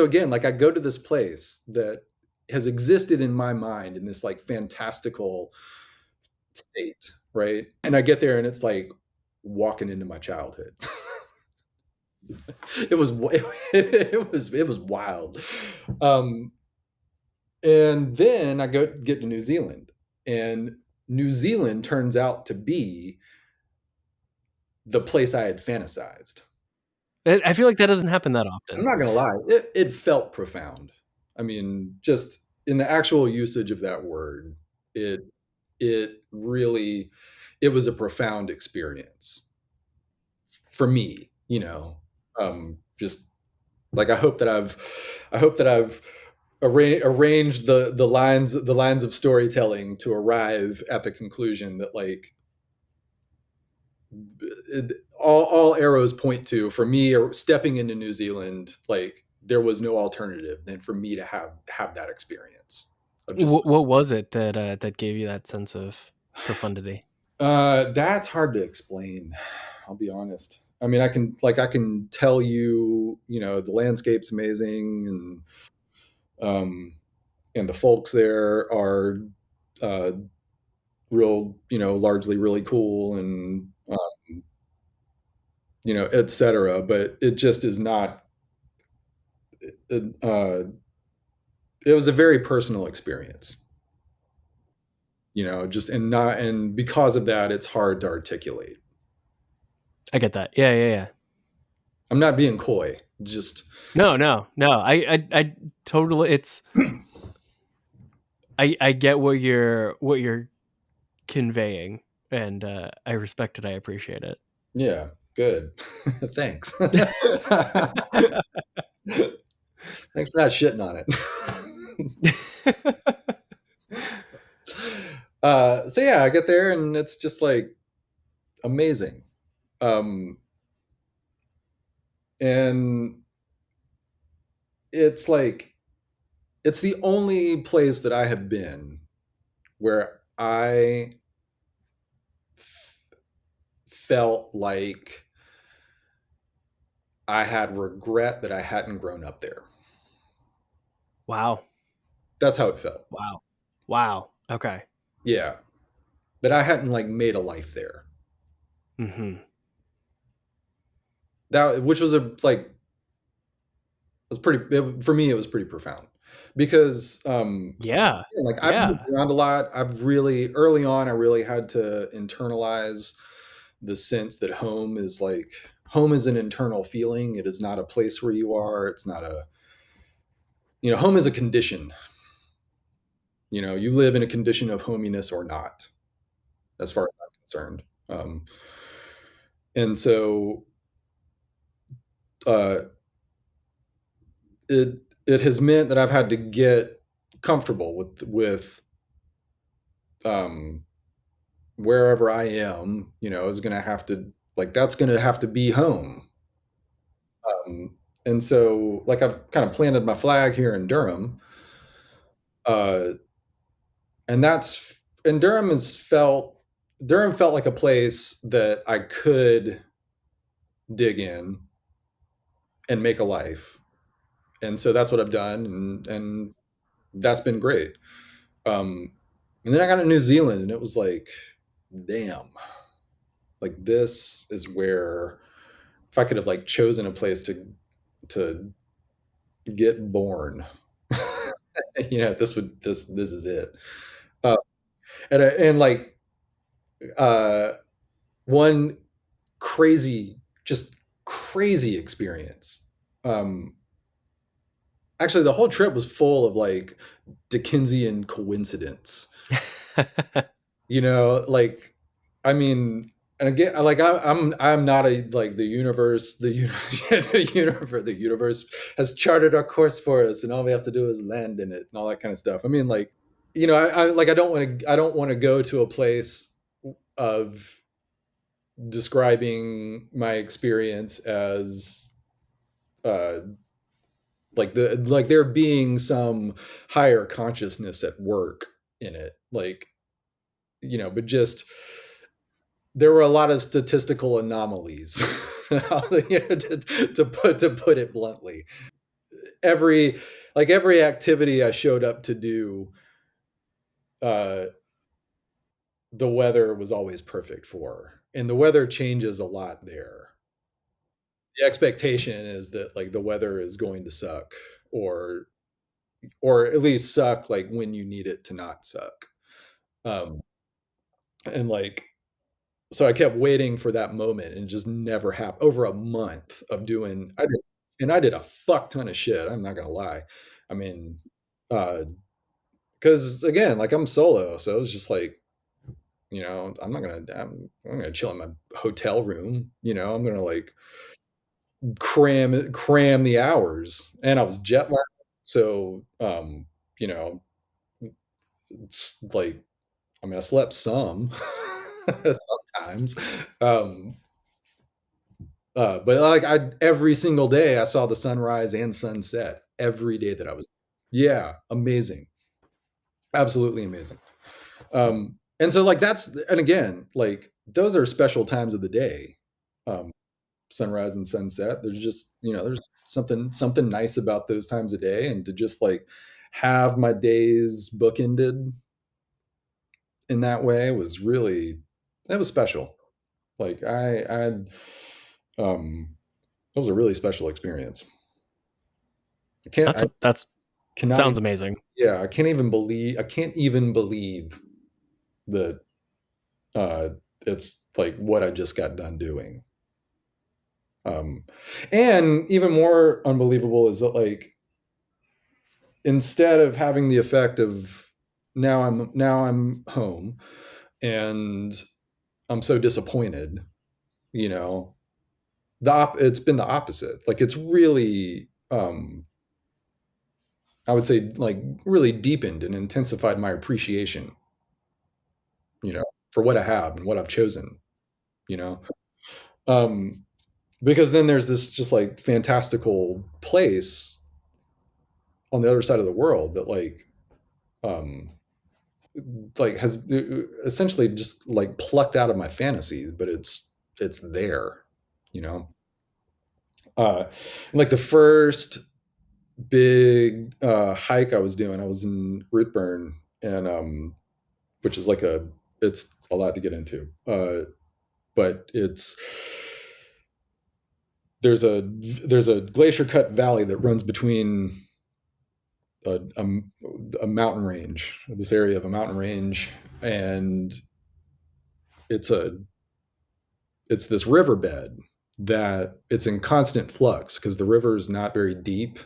again, like I go to this place that has existed in my mind in this like fantastical state, right? And I get there, and it's like walking into my childhood. It was wild. Um, and then I go get to New Zealand, and New Zealand turns out to be the place I had fantasized. I feel like that doesn't happen that I'm often. not gonna lie, it felt profound. I mean, just in the actual usage of that word, it it really it was a profound experience for me. Just like I hope that I've arranged the lines of storytelling to arrive at the conclusion that, like, all arrows point to, for me, or stepping into New Zealand, like, there was no alternative than for me to have that experience. of just What was it that gave you that sense of profundity? that's hard to explain. I'll be honest. I mean, I can tell you, the landscape's amazing, um, and the folks there are uh, real, largely really cool, and et cetera. But it just is not. It was a very personal experience, just and because of that, it's hard to articulate. I get that. Yeah, yeah, yeah. I'm not being coy. Just No, no, no. I totally. It's. I get what you're conveying, and I respect it. I appreciate it. yeah, good. Thanks. Thanks for not shitting on it. So yeah, I get there and it's just like amazing. Um, and it's like it's the only place that I have been where I felt like I had regret that I hadn't grown up there. Wow. That's how it felt. Wow. Wow. Okay. Yeah, that I hadn't like made a life there. Hmm. That which was a like was pretty for me. It was pretty profound because Yeah. like I've moved Yeah. around a lot. I've really early on I really had to internalize the sense that home is an internal feeling. It is not a place where you are. It's not a home is a condition. You live in a condition of hominess or not, as far as I'm concerned. And so uh, it has meant that I've had to get comfortable with um, wherever I am. Is going to have to like that's going to have to be home. And so like I've kind of planted my flag here in Durham, uh, and Durham felt like a place that I could dig in and make a life, and so that's what I've done, and that's been great. Um, and then I got to New Zealand, and it was like, damn, like this is where if I could have like chosen a place to get born, this is it. Uh, and like uh, one just crazy experience. Um, Actually, the whole trip was full of like Dickensian coincidence. Like I mean, and again, like I'm not a like the universe, the universe has charted our course for us, and all we have to do is land in it and all that kind of stuff. I mean, like I don't want to go to a place of describing my experience as uh like there being some higher consciousness at work in it, like but just there were a lot of statistical anomalies, to put it bluntly. Every activity I showed up to do, uh the weather was always perfect for, and the weather changes a lot there. The expectation is that like the weather is going to suck, or at least suck like when you need it to not suck. um and like so I kept waiting for that moment, and it just never happened. Over a month of doing I did a fuck ton of shit, I'm not gonna lie. I mean, uh because again, like I'm solo, so it was just like, I'm gonna chill in my hotel room, I'm gonna like cram the hours, and I was jet lagged. So you know it's like, I mean, I slept some sometimes. Um, but like every single day I saw the sunrise and sunset every day that I was. Yeah, amazing. Absolutely amazing. And so like and again, like those are special times of the day. Um, Sunrise and sunset. There's just, there's something nice about those times of day, and to just like have my days bookended in that way was really, that was special. Like um it was a really special experience. I That's cannot sounds even, amazing. yeah, I can't even believe that uh it's like what I just got done doing. Um and even more unbelievable is that like instead of having the effect of now I'm home and I'm so disappointed, you know, it's been the opposite. Like it's really I would say like really deepened and intensified my appreciation, you know, for what I have and what I've chosen, you know. Um because then there's this just like fantastical place on the other side of the world that um has essentially just like plucked out of my fantasies, but it's there, you know. Like the first big hike I was doing, I was in Rootburn, and which is like it's a lot to get into, but there's a glacier cut valley that runs between a, a, a mountain range, this area of a mountain range, and it's a it's this riverbed that it's in constant flux because the river is not very deep,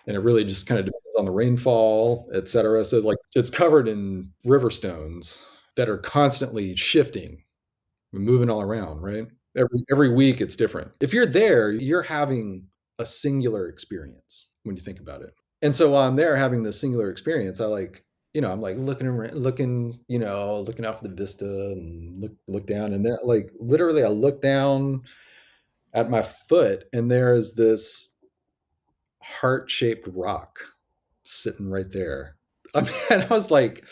and it really just kind of depends on the rainfall, et cetera. So like it's covered in river stones that are constantly shifting and moving all around, right? Every week it's different. If you're there, you're having a singular experience when you think about it. And so while I'm there having this singular experience, I like, I'm like looking around, looking out for the vista and look down, and then like literally I look down at my foot, and there is this heart-shaped rock sitting right there. I mean, I was like,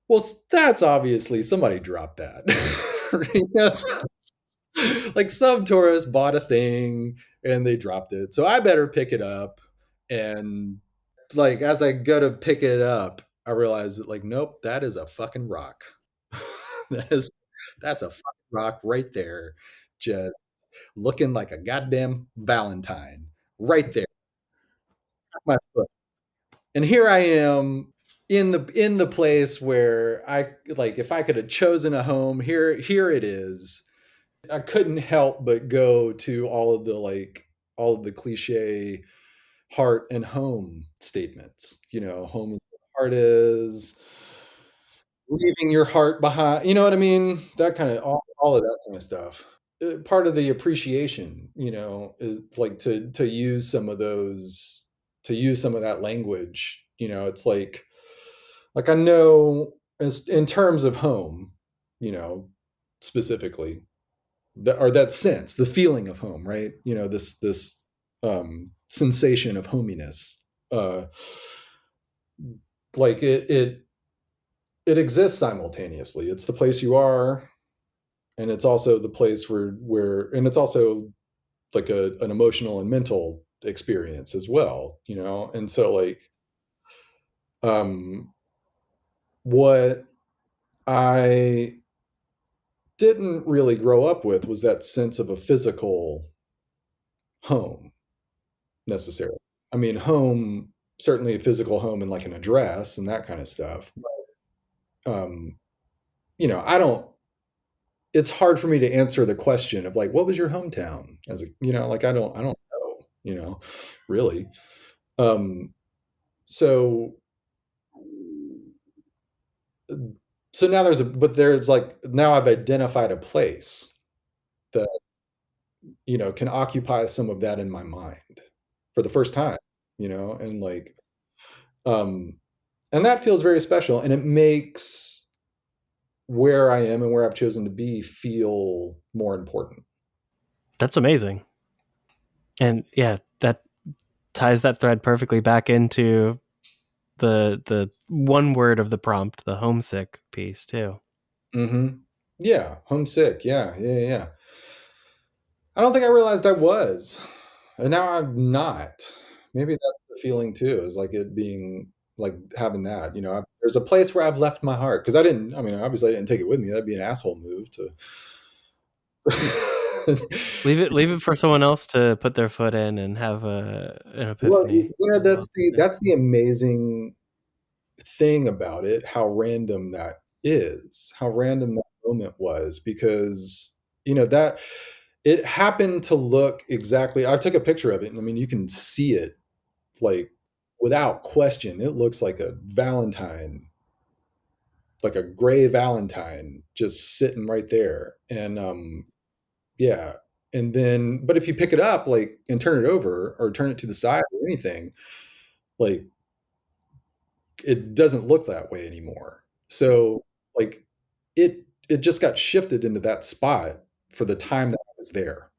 well, that's obviously somebody dropped that. Yes. Like some tourist bought a thing and they dropped it. So I better pick it up. And like as I go to pick it up, I realize that like, nope, that is a fucking rock. that is that's a fucking rock right there, just looking like a goddamn Valentine right there at my foot. And here I am in the place where I like if I could have chosen a home, here it is. I couldn't help but go to all of the cliche heart and home statements. Home is where the heart is, leaving your heart behind. You know what I mean? That kind of all of that kind of stuff. Part of the appreciation, is like to use some of those, to use some of that language. It's like I know as in terms of home, you know, specifically or that sense, the feeling of home, right? This sensation of hominess. Uh, like it exists simultaneously. It's the place you are, and it's also the place and it's also like an emotional and mental experience as well. And so like um, what I didn't really grow up with was that sense of a physical home necessarily. I mean, home, certainly a physical home and like an address and that kind of stuff. Um, I don't, it's hard for me to answer the question of like, what was your hometown as a, like, I don't know, really. Um, so, so now there's like, now I've identified a place that, can occupy some of that in my mind for the first time, and like, um, and that feels very special, and it makes where I am and where I've chosen to be feel more important. That's amazing. And yeah, that ties that thread perfectly back into the one word of the prompt, the homesick piece too. Mm-hmm. Yeah, homesick. Yeah, yeah, yeah. I don't think I realized I was, and now I'm not. Maybe that's the feeling too, is like it being like having that. There's a place where I've left my heart because I didn't. I mean, obviously, I didn't take it with me. That'd be an asshole move to. Leave it for someone else to put their foot in and have an Well, epiphany as that's well. the Yeah. that's the amazing thing about it, how random that is, how random that moment was, because that it happened to look exactly. I took a picture of it, and I mean, you can see it like without question. It looks like a Valentine, like a gray Valentine, just sitting right there, and yeah. And then, but if you pick it up, like, and turn it over or turn it to the side or anything, like, it doesn't look that way anymore. So, like, it just got shifted into that spot for the time that I was there.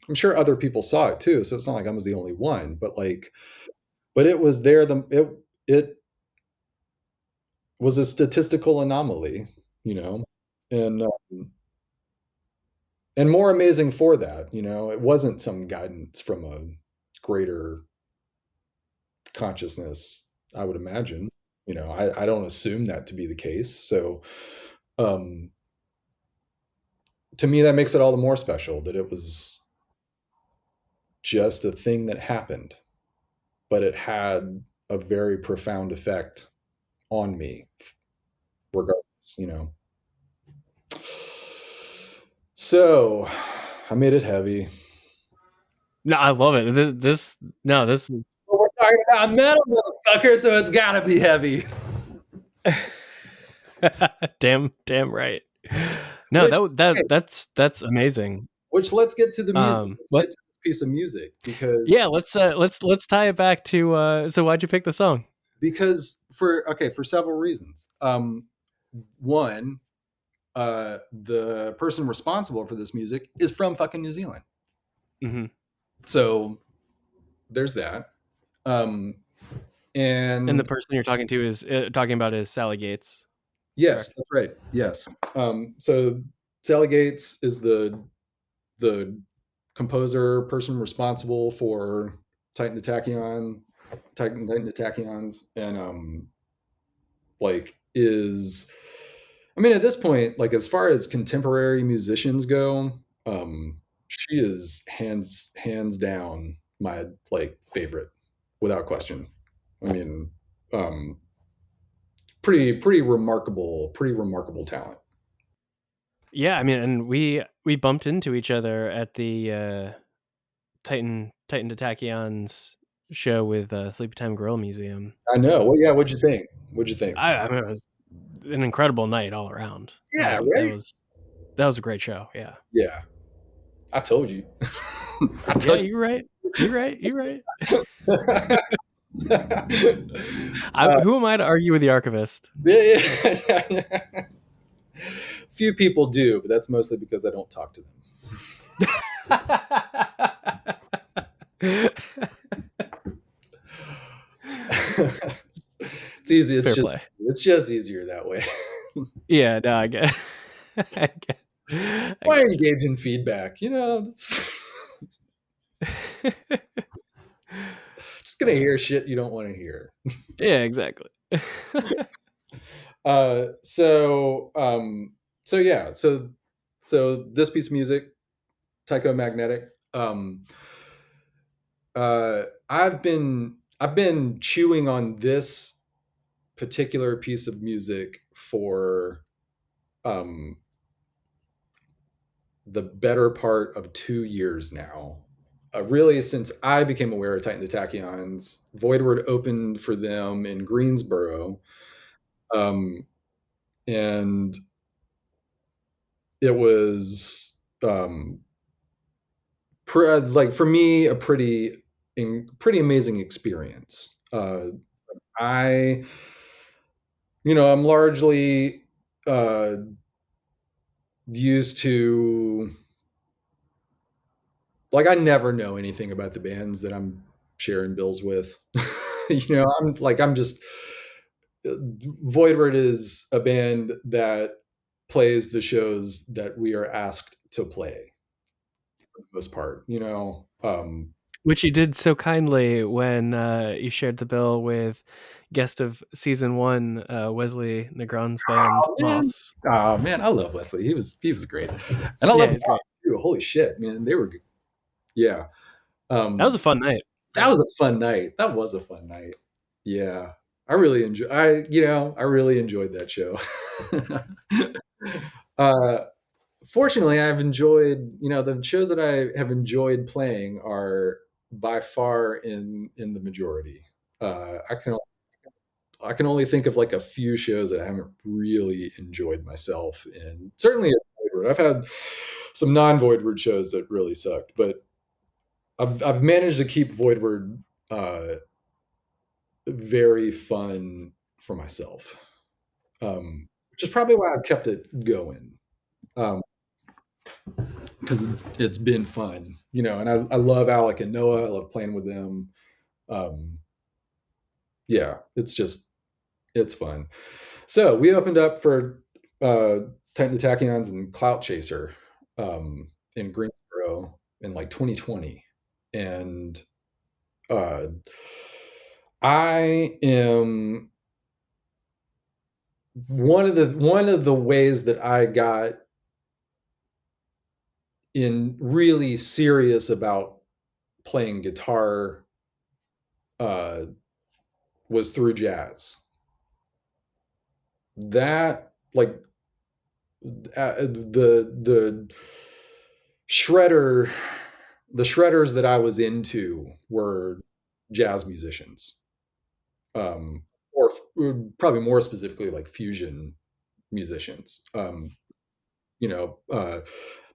I'm sure other people saw it too, so it's not like I was the only one, but like, but it was there. It was a statistical anomaly, you know, and and more amazing for that. It wasn't some guidance from a greater consciousness, I would imagine. I don't assume that to be the case. So, um, to me, that makes it all the more special that it was just a thing that happened, but it had a very profound effect on me, regardless. So, I made it heavy. No, I love it. This was Well, we're talking about metal, motherfucker, so it's gotta be heavy. damn right. No, Which, okay, that's amazing. let's get to the music. Let's What? get to this piece of music because Yeah, let's tie it back to so why'd you pick the song? for several reasons. One, the person responsible for this music is from fucking New Zealand, Mm-hmm. so there's that. Um, And the and person you're talking to is talking about is Sally Gates. yes, Correct. that's right. Yes. So Sally Gates is the composer, person responsible for Titan to Titan to Tachyons, and like is, I mean, at this point, like, as far as contemporary musicians go, she is hands down my, like, favorite, without question. I mean, um, pretty remarkable talent. Yeah, I mean, and we bumped into each other at the Titan to Tachyons show with Sleepytime Grill Museum. I know. Well, yeah. What'd you think? What'd you think? I mean, it was an incredible night all around. Yeah. That Right. was a great show. Yeah. Yeah. I told you. I Yeah, told you're right. You're right. You're right. you. Who am I to argue with the archivist? Yeah. Few people do, but that's mostly because I don't talk to them. It's easy. Fair play. It's just easier that way. Yeah, no, I get. I get. Why engage in feedback? Just gonna hear shit you don't want to hear. Yeah, exactly. So yeah, so this piece of music, Tycho Magnetic. I've been chewing on this particular piece of music for the better part of 2 years now. Really, since I became aware of Titan to Tachyons, Voidward opened for them in Greensboro, and it was like, for me, a pretty amazing experience. I, I'm largely used to, like, I never know anything about the bands that I'm sharing bills with. I'm just Voidward is a band that plays the shows that we are asked to play for the most part. Which you did so kindly when you shared the bill with guest of season 1, Wesley Negron's band Oh man, Moths. oh man, I love Wesley. He was great, and I Yeah, love it's great. too. Holy shit, man, they were good. Yeah. That was Um, a fun night. that was a fun night. That was a fun night. Yeah, I really enjoyed that show. uh, Fortunately, I've enjoyed, the shows that I have enjoyed playing are by far in the majority. I can only think of like a few shows that I haven't really enjoyed myself in. Certainly at Voidward. I've had some non-Voidward shows that really sucked, but I've managed to keep Voidward uh, very fun for myself, which is probably why I've kept it going. Um, because it's been fun, and I love Alec and Noah. I love playing with them. Um, yeah, it's fun. So we opened up for Titan the Tachyons and Clout Chaser in Greensboro in like 2020, and uh, I am one of the ways that I got in really serious about playing guitar uh, was through jazz. That like the shredder the shredders that I was into were jazz musicians, or probably more specifically like fusion musicians.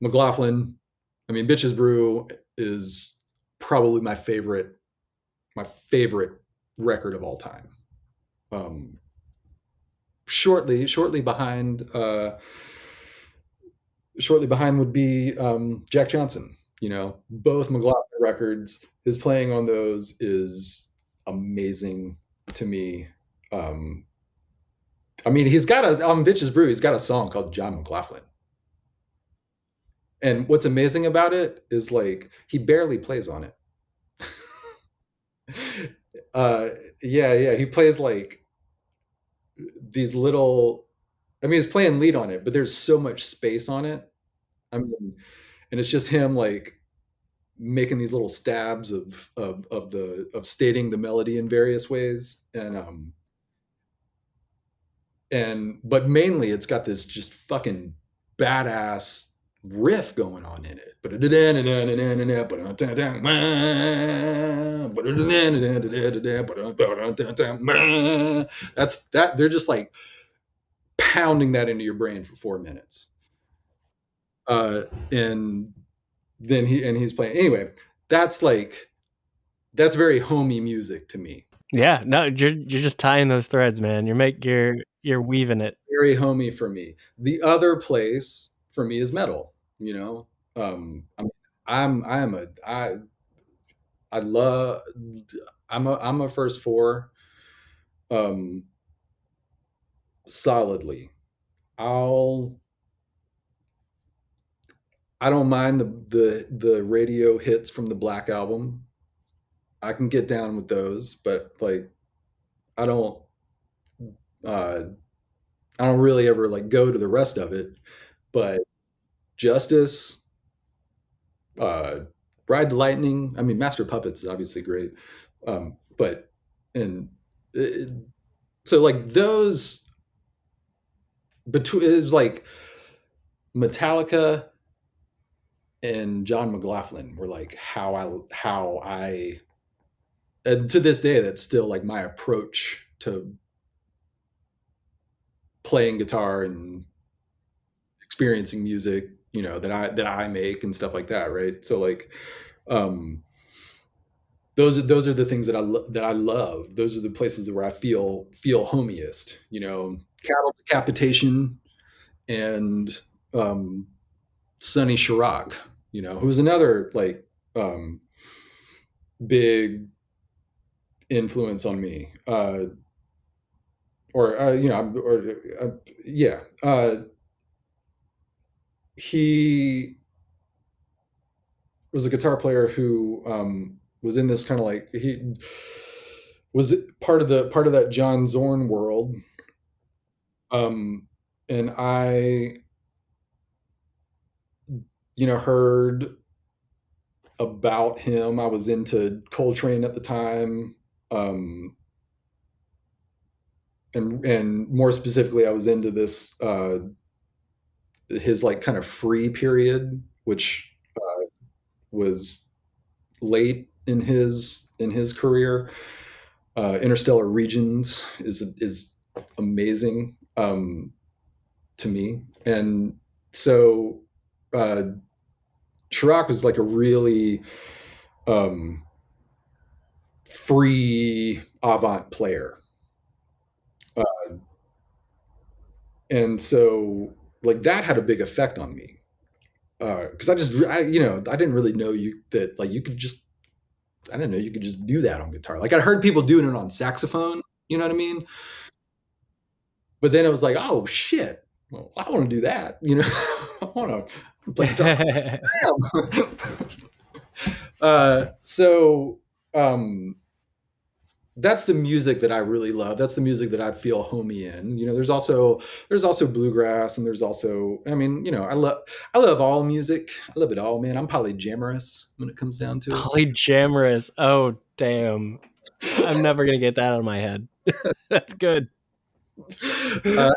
McLaughlin. I mean, Bitches Brew is probably my favorite record of all time. Um, shortly behind would be Jack Johnson. Both McLaughlin records. His playing on those is amazing to me. Um, I mean, he's got on Bitches Brew. He's got a song called John McLaughlin, and what's amazing about it is like he barely plays on it. uh, yeah, he plays like these little. I mean, he's playing lead on it, but there's so much space on it. I mean, and it's just him like making these little stabs of stating the melody in various ways, and but mainly it's got this just fucking badass riff going on in it. That's they're just like pounding that into your brain for 4 minutes. And then he's playing anyway. That's like that's very homey music to me. Yeah, no, you're just tying those threads, man. You're weaving it. Very homey for me. The other place for me is metal. You know, I mean, I'm a I love I'm a first four, um, solidly. I'll I don't mind the radio hits from the Black Album. I can get down with those, but like I don't uh, I don't really ever like go to the rest of it. But Justice, uh, Ride the Lightning. I mean, Master of Puppets is obviously great, but and it, so like those between it was like Metallica and John McLaughlin were like how I and to this day that's still like my approach to playing guitar and experiencing music, that I make and stuff like that, right? So like um those are the things that I love. Those are the places where I feel homiest, Cattle Decapitation and um Sonny Chirac, who's another like big influence on me. Or yeah, he was a guitar player who was in this kind of like he was part of that John Zorn world, um, and I heard about him. I was into Coltrane at the time, um, and more specifically, I was into this his like kind of free period, which was late in his career. Interstellar Regions is amazing to me, and so uh, Chirac was like a really um, free avant player, and so like that had a big effect on me because I didn't really know you that like you could just I didn't know you could just do that on guitar. Like I heard people doing it on saxophone, you know what I mean? But then it was like, oh shit, well, I want to do that, I want to play guitar. So that's the music that I really love. That's the music that I feel homey in. There's also bluegrass, and there's also, I mean, I love all music. I love it all, man. I'm polyamorous when it comes down to it. Polyamorous. Oh, damn. I'm never going to get that out of my head. That's good. Uh,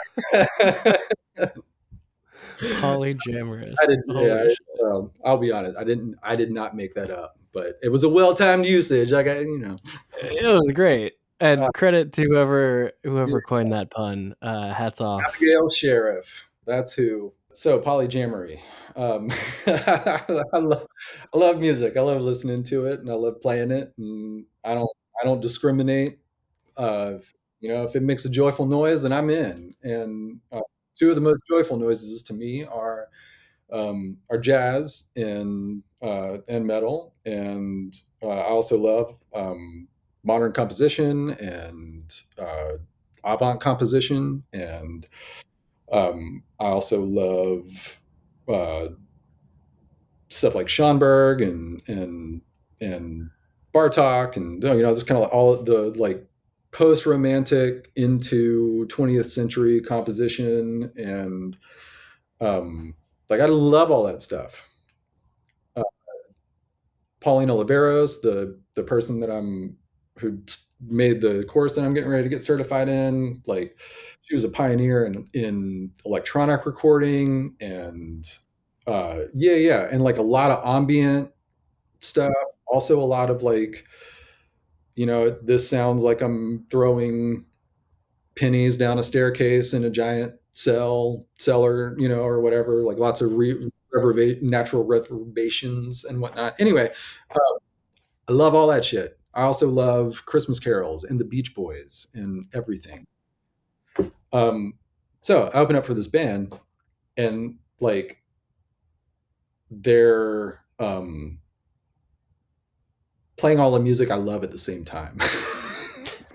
Polyamorous. I didn't. Yeah, Holy shit. I'll be honest. I did not make that up, but it was a well-timed usage. I got. It was great. Uh, And credit to whoever coined that pun. Hats off. Abigail Sheriff. That's who. So polyamory. I love music. I love listening to it, and I love playing it. And I don't discriminate. If it makes a joyful noise, then I'm in. And two of the most joyful noises to me are jazz and metal, and I also love modern composition and avant composition, and I also love uh, stuff like Schoenberg and Bartok, and just kind of all the like post romantic into 20th century composition, and like I love all that stuff. Uh, Paulina Oliveros, the person that who made the course that I'm getting ready to get certified in, like she was a pioneer in electronic recording, and yeah, and like a lot of ambient stuff. Also a lot of like, this sounds like I'm throwing pennies down a staircase in a giant cellar, or whatever, like lots of natural reverberations and whatnot. Anyway, I love all that shit. I also love Christmas carols and the Beach Boys and everything. Um, so I open up for this band, and like they're playing all the music I love at the same time.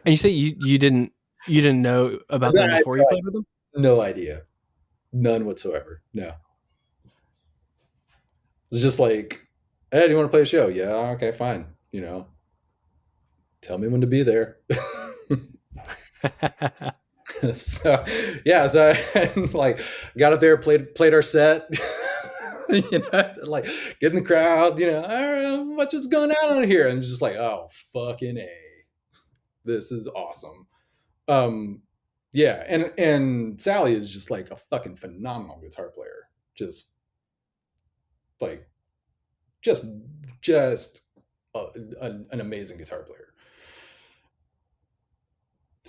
And you say you didn't know about them before you played with them? No idea. None whatsoever. No. It's just like, hey, do you want to play a show? Yeah, okay, fine. Tell me when to be there. So yeah, so I like got up there, played our set, like get in the crowd, I don't know what's going on here, and just like, oh fucking A, this is awesome. Yeah, and Sally is just like a fucking phenomenal guitar player. Just like just just an amazing guitar player.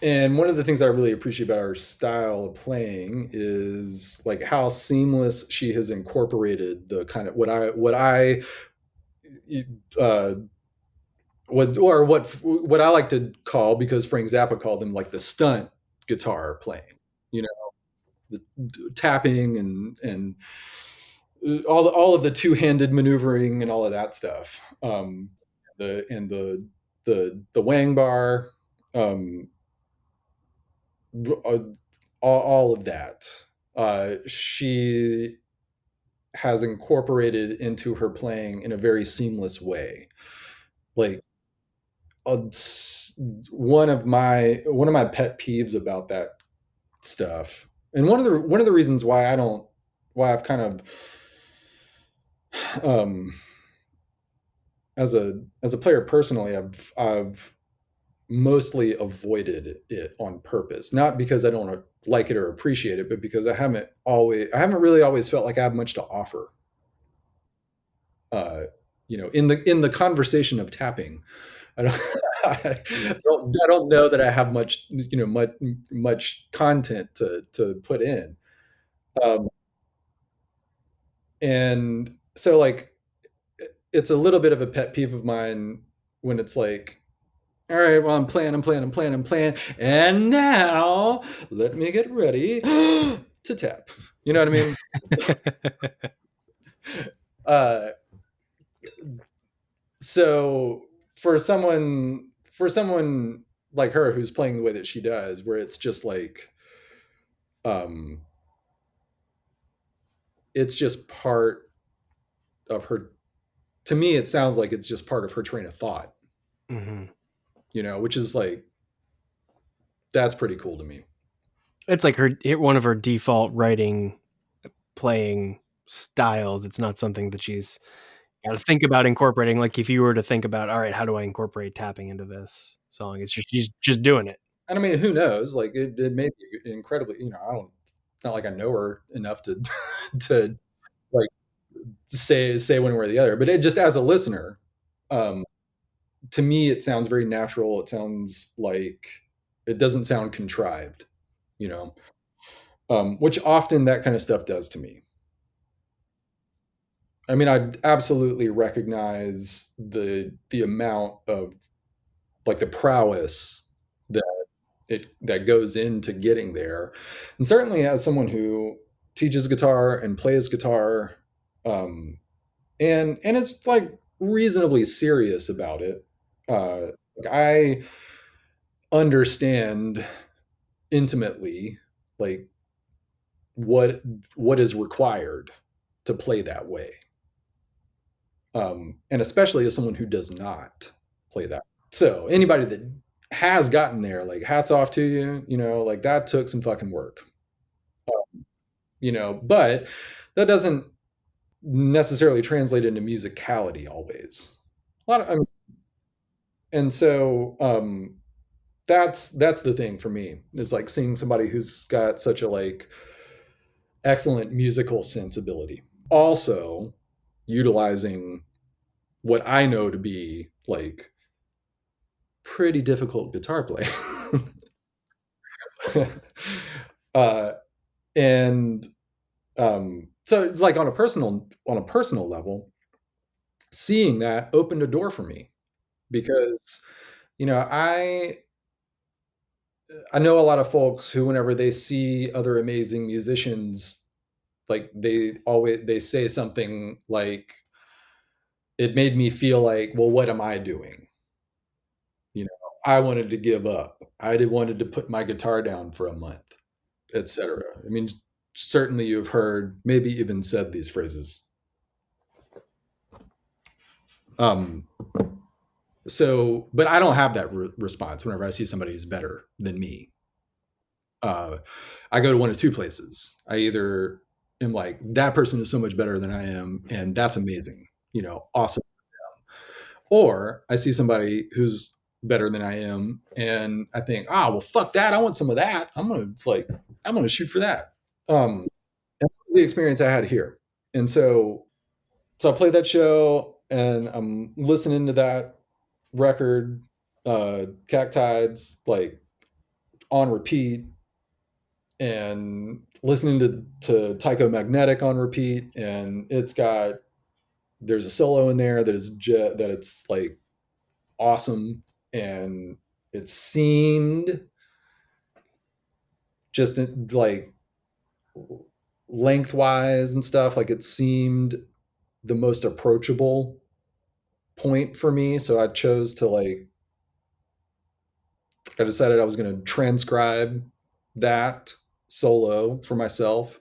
And one of the things I really appreciate about her style of playing is like how seamless she has incorporated the kind of uh, what I like to call, because Frank Zappa called them like the stunt guitar playing, you know, the tapping and all of the two-handed maneuvering and all of that stuff. The the Wang bar, um, uh, all of that. She has incorporated into her playing in a very seamless way. Like uh, one of my pet peeves about that stuff, and one of the reasons why I've kind of um, as a player personally, I've mostly avoided it on purpose, not because I don't like it or appreciate it, but because I haven't really always felt like I have much to offer. Uh, in the conversation of tapping, I don't, I don't know that I have much content to put in. Um, and so like it's a little bit of a pet peeve of mine when it's like, all right, well, I'm playing, and now let me get ready to tap. You know what I mean? Uh, so for someone like her who's playing the way that she does, where it's just like, um, it's just part of her. To me, it sounds like it's just part of her train of thought. Hmm. Which is like, that's pretty cool to me. It's like one of her default writing, playing styles. It's not something that she's got to think about incorporating. Like if you were to think about, all right, how do I incorporate tapping into this song? It's just she's just doing it. And I mean, who knows? Like it may be incredibly. I don't. It's not like I know her enough to to like say one way or the other. But it just as a listener, um, to me, it sounds very natural. It sounds like it doesn't sound contrived. You know, which often that kind of stuff does to me. I mean, I absolutely recognize the amount of like the prowess that that goes into getting there, and certainly as someone who teaches guitar and plays guitar, um, and it's like reasonably serious about it. Like I understand intimately like what what is required to play that way, and especially as someone who does not play that. So anybody that has gotten there, like hats off to you. Like that took some fucking work. But that doesn't necessarily translate into musicality always. A lot of, I mean, and so that's the thing for me is like seeing somebody who's got such a like excellent musical sensibility, also utilizing what I know to be like pretty difficult guitar playing. uh, and so like on a personal level, seeing that opened a door for me because you know I know a lot of folks who whenever they see other amazing musicians, like they say something like, it made me feel like, well, what am I doing? you know I wanted to give up. Wanted to put my guitar down for a month, etc. I mean, certainly you've heard, maybe even said these phrases. um but I don't have that response whenever I see somebody who's better than me. uh, I go to one of two places. I either am like, that person is so much better than I am, and that's amazing, awesome. Or I see somebody who's better than I am, and I think, well, fuck that. I want some of that. I'm gonna shoot for that. And that's the experience I had here. And so I played that show, and I'm listening to that record, Cactides, like on repeat, and listening to Tycho Magnetic on repeat, and there's a solo in there that it's like awesome, and it seemed just like lengthwise and stuff, like it seemed the most approachable point for me, so I chose to like I decided I was going to transcribe that solo for myself,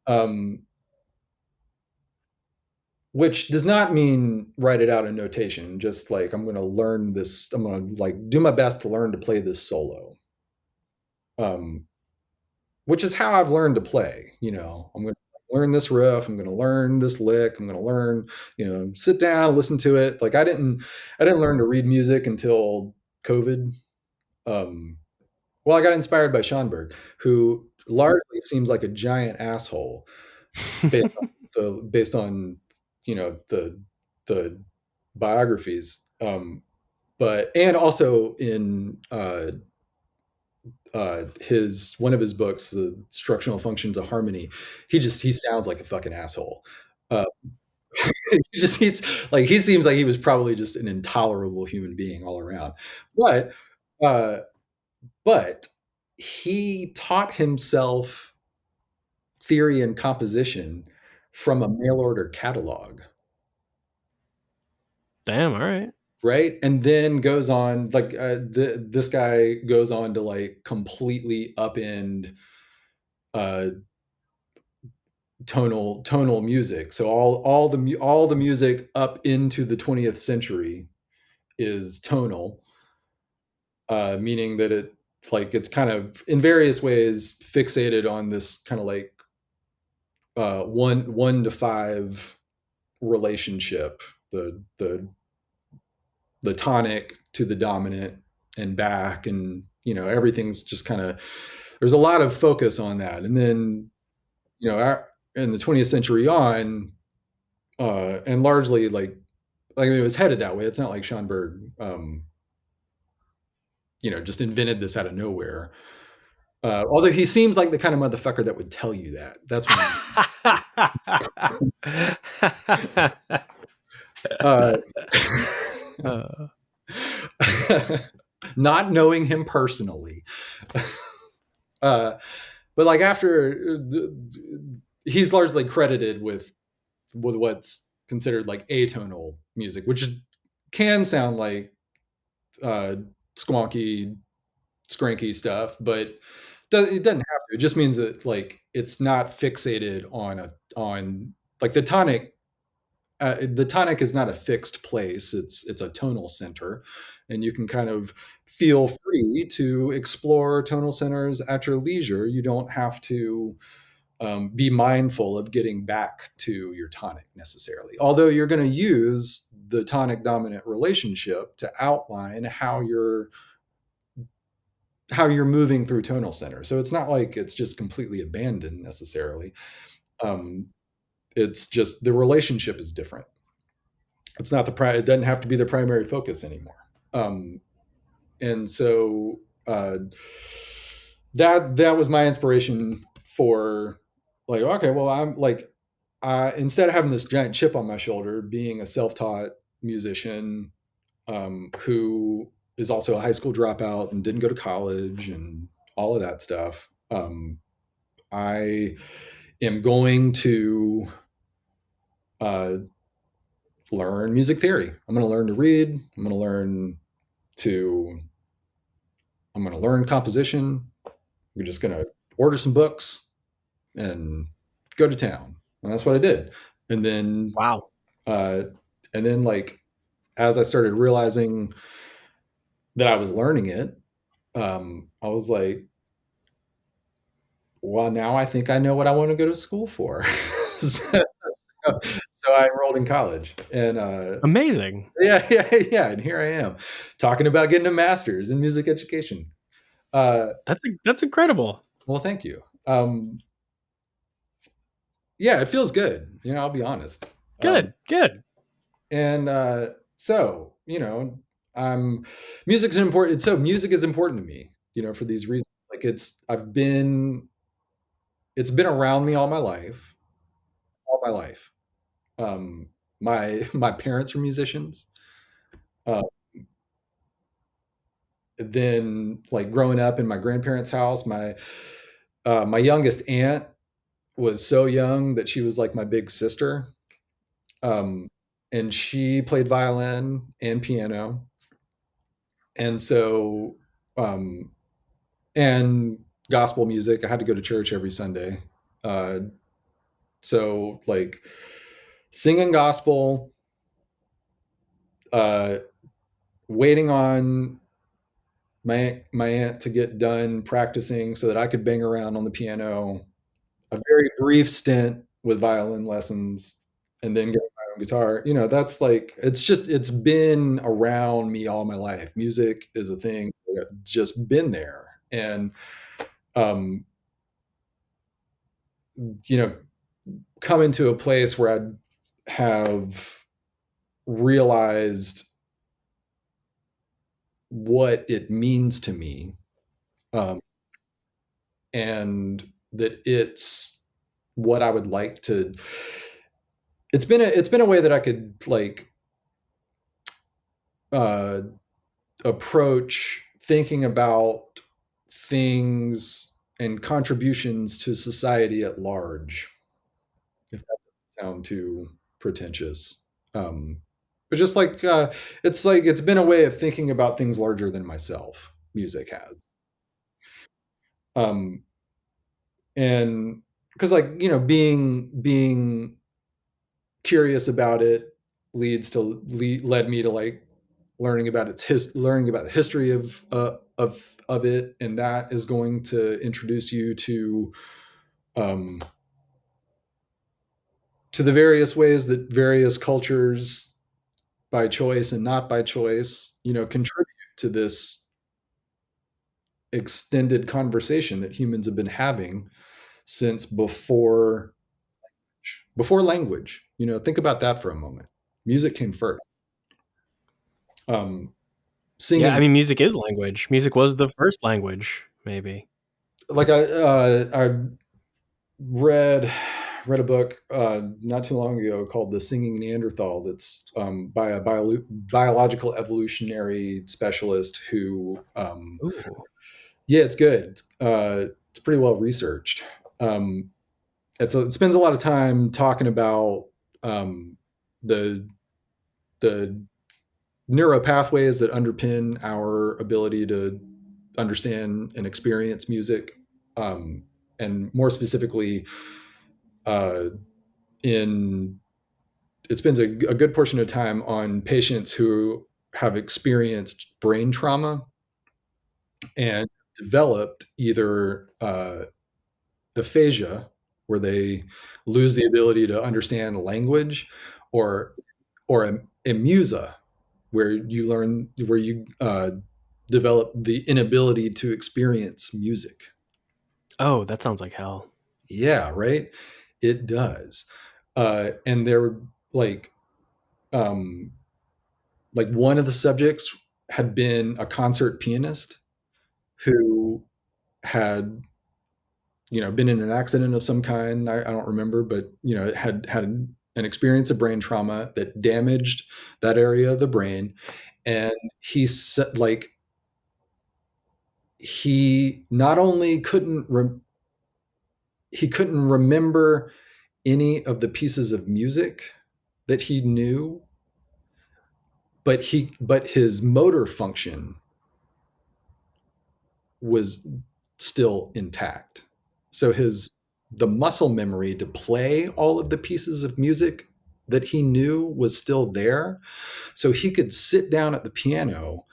um, which does not mean write it out in notation. Just like I'm going to learn this, I'm going to like do my best to learn to play this solo, um, which is how I've learned to play. I'm going to learn this riff. I'm going to learn this lick. I'm going to learn, sit down, listen to it. Like I didn't learn to read music until COVID. Um, Well, I got inspired by Schonberg, who largely seems like a giant asshole based on the biographies, but and also in his one of his books, The Structural Functions of Harmony. He sounds like a fucking asshole. Uh, he seems like he was probably just an intolerable human being all around. But uh, but he taught himself theory and composition from a mail order catalog, Damn, all right. right? And then goes on like this guy goes on to like completely upend uh, tonal music. So all the music up into the 20th century is tonal, meaning that it's kind of in various ways fixated on this kind of like one to five relationship, the tonic to the dominant and back, and everything's just kind of, there's a lot of focus on that. And then in the 20th century on, and largely I mean, it was headed that way. It's not like Schonberg just invented this out of nowhere. Although he seems like the kind of motherfucker that would tell you that. That's not knowing him personally. But like after he's largely credited with what's considered like atonal music, which can sound like squonky, skranky stuff, but it doesn't have to. It just means that like it's not fixated on like the tonic. The tonic is not a fixed place. It's a tonal center, and you can kind of feel free to explore tonal centers at your leisure. You don't have to be mindful of getting back to your tonic necessarily. Although you're going to use the tonic dominant relationship to outline how you're moving through tonal center. So it's not like it's just completely abandoned necessarily. It's just the relationship is different. It's not it doesn't have to be the primary focus anymore. And so that was my inspiration for like, okay, well, I'm like, instead of having this giant chip on my shoulder, being a self-taught musician who is also a high school dropout and didn't go to college and all of that stuff, I am going to learn music theory. I'm going to learn to read. I'm going to learn composition. I'm just going to order some books and go to town. And that's what I did. And then, wow. Like, as I started realizing that I was learning it, I was like, well, now I think I know what I want to go to school for. so, so I enrolled in college, and amazing. Yeah. And here I am talking about getting a master's in music education. That's incredible. Well, thank you. Yeah, it feels good. I'll be honest. Good. And so, music is important. So music is important to me, for these reasons. Like it's been around me all my life. My parents were musicians. Then like growing up in my grandparents' house, my youngest aunt was so young that she was like my big sister. And she played violin and piano. And so, and gospel music. I had to go to church every Sunday. Uh, so like singing gospel, uh, waiting on my aunt to get done practicing so that I could bang around on the piano. A very brief stint with violin lessons, and then getting my own guitar. That's like it's been around me all my life. Music is a thing that's just been there, and um, you know, coming to a place where I'd have realized what it means to me, um, and that it's what I would like to. It's been a way that I could like uh, approach thinking about things and contributions to society at large. If that doesn't sound too pretentious, but just like it's been a way of thinking about things larger than myself. Music has. Um, and because like being curious about it led me to like learning about the history of it, and that is going to introduce you um, to the various ways that various cultures, by choice and not by choice, contribute to this extended conversation that humans have been having since before language. Think about that for a moment. Music came first. Um, Yeah, I Singing, mean, music is language. Music was the first language, maybe. like I read a book not too long ago called "The Singing Neanderthal." That's by a biological evolutionary specialist who, Ooh. yeah, it's good. It's pretty well researched. Um, it spends a lot of time talking about um, the the neuropathways that underpin our ability to understand and experience music, and more specifically, uh, in it spends a good portion of time on patients who have experienced brain trauma and developed either aphasia, where they lose the ability to understand language, or amusa, where you develop the inability to experience music. Oh, that sounds like hell. Yeah, right. It does. And they're like, um, one of the subjects had been a concert pianist who had been in an accident of some kind. I don't remember, but had an experience of brain trauma that damaged that area of the brain, and he said like he not only he couldn't remember any of the pieces of music that he knew, but his motor function was still intact. So the muscle memory to play all of the pieces of music that he knew was still there. So he could sit down at the piano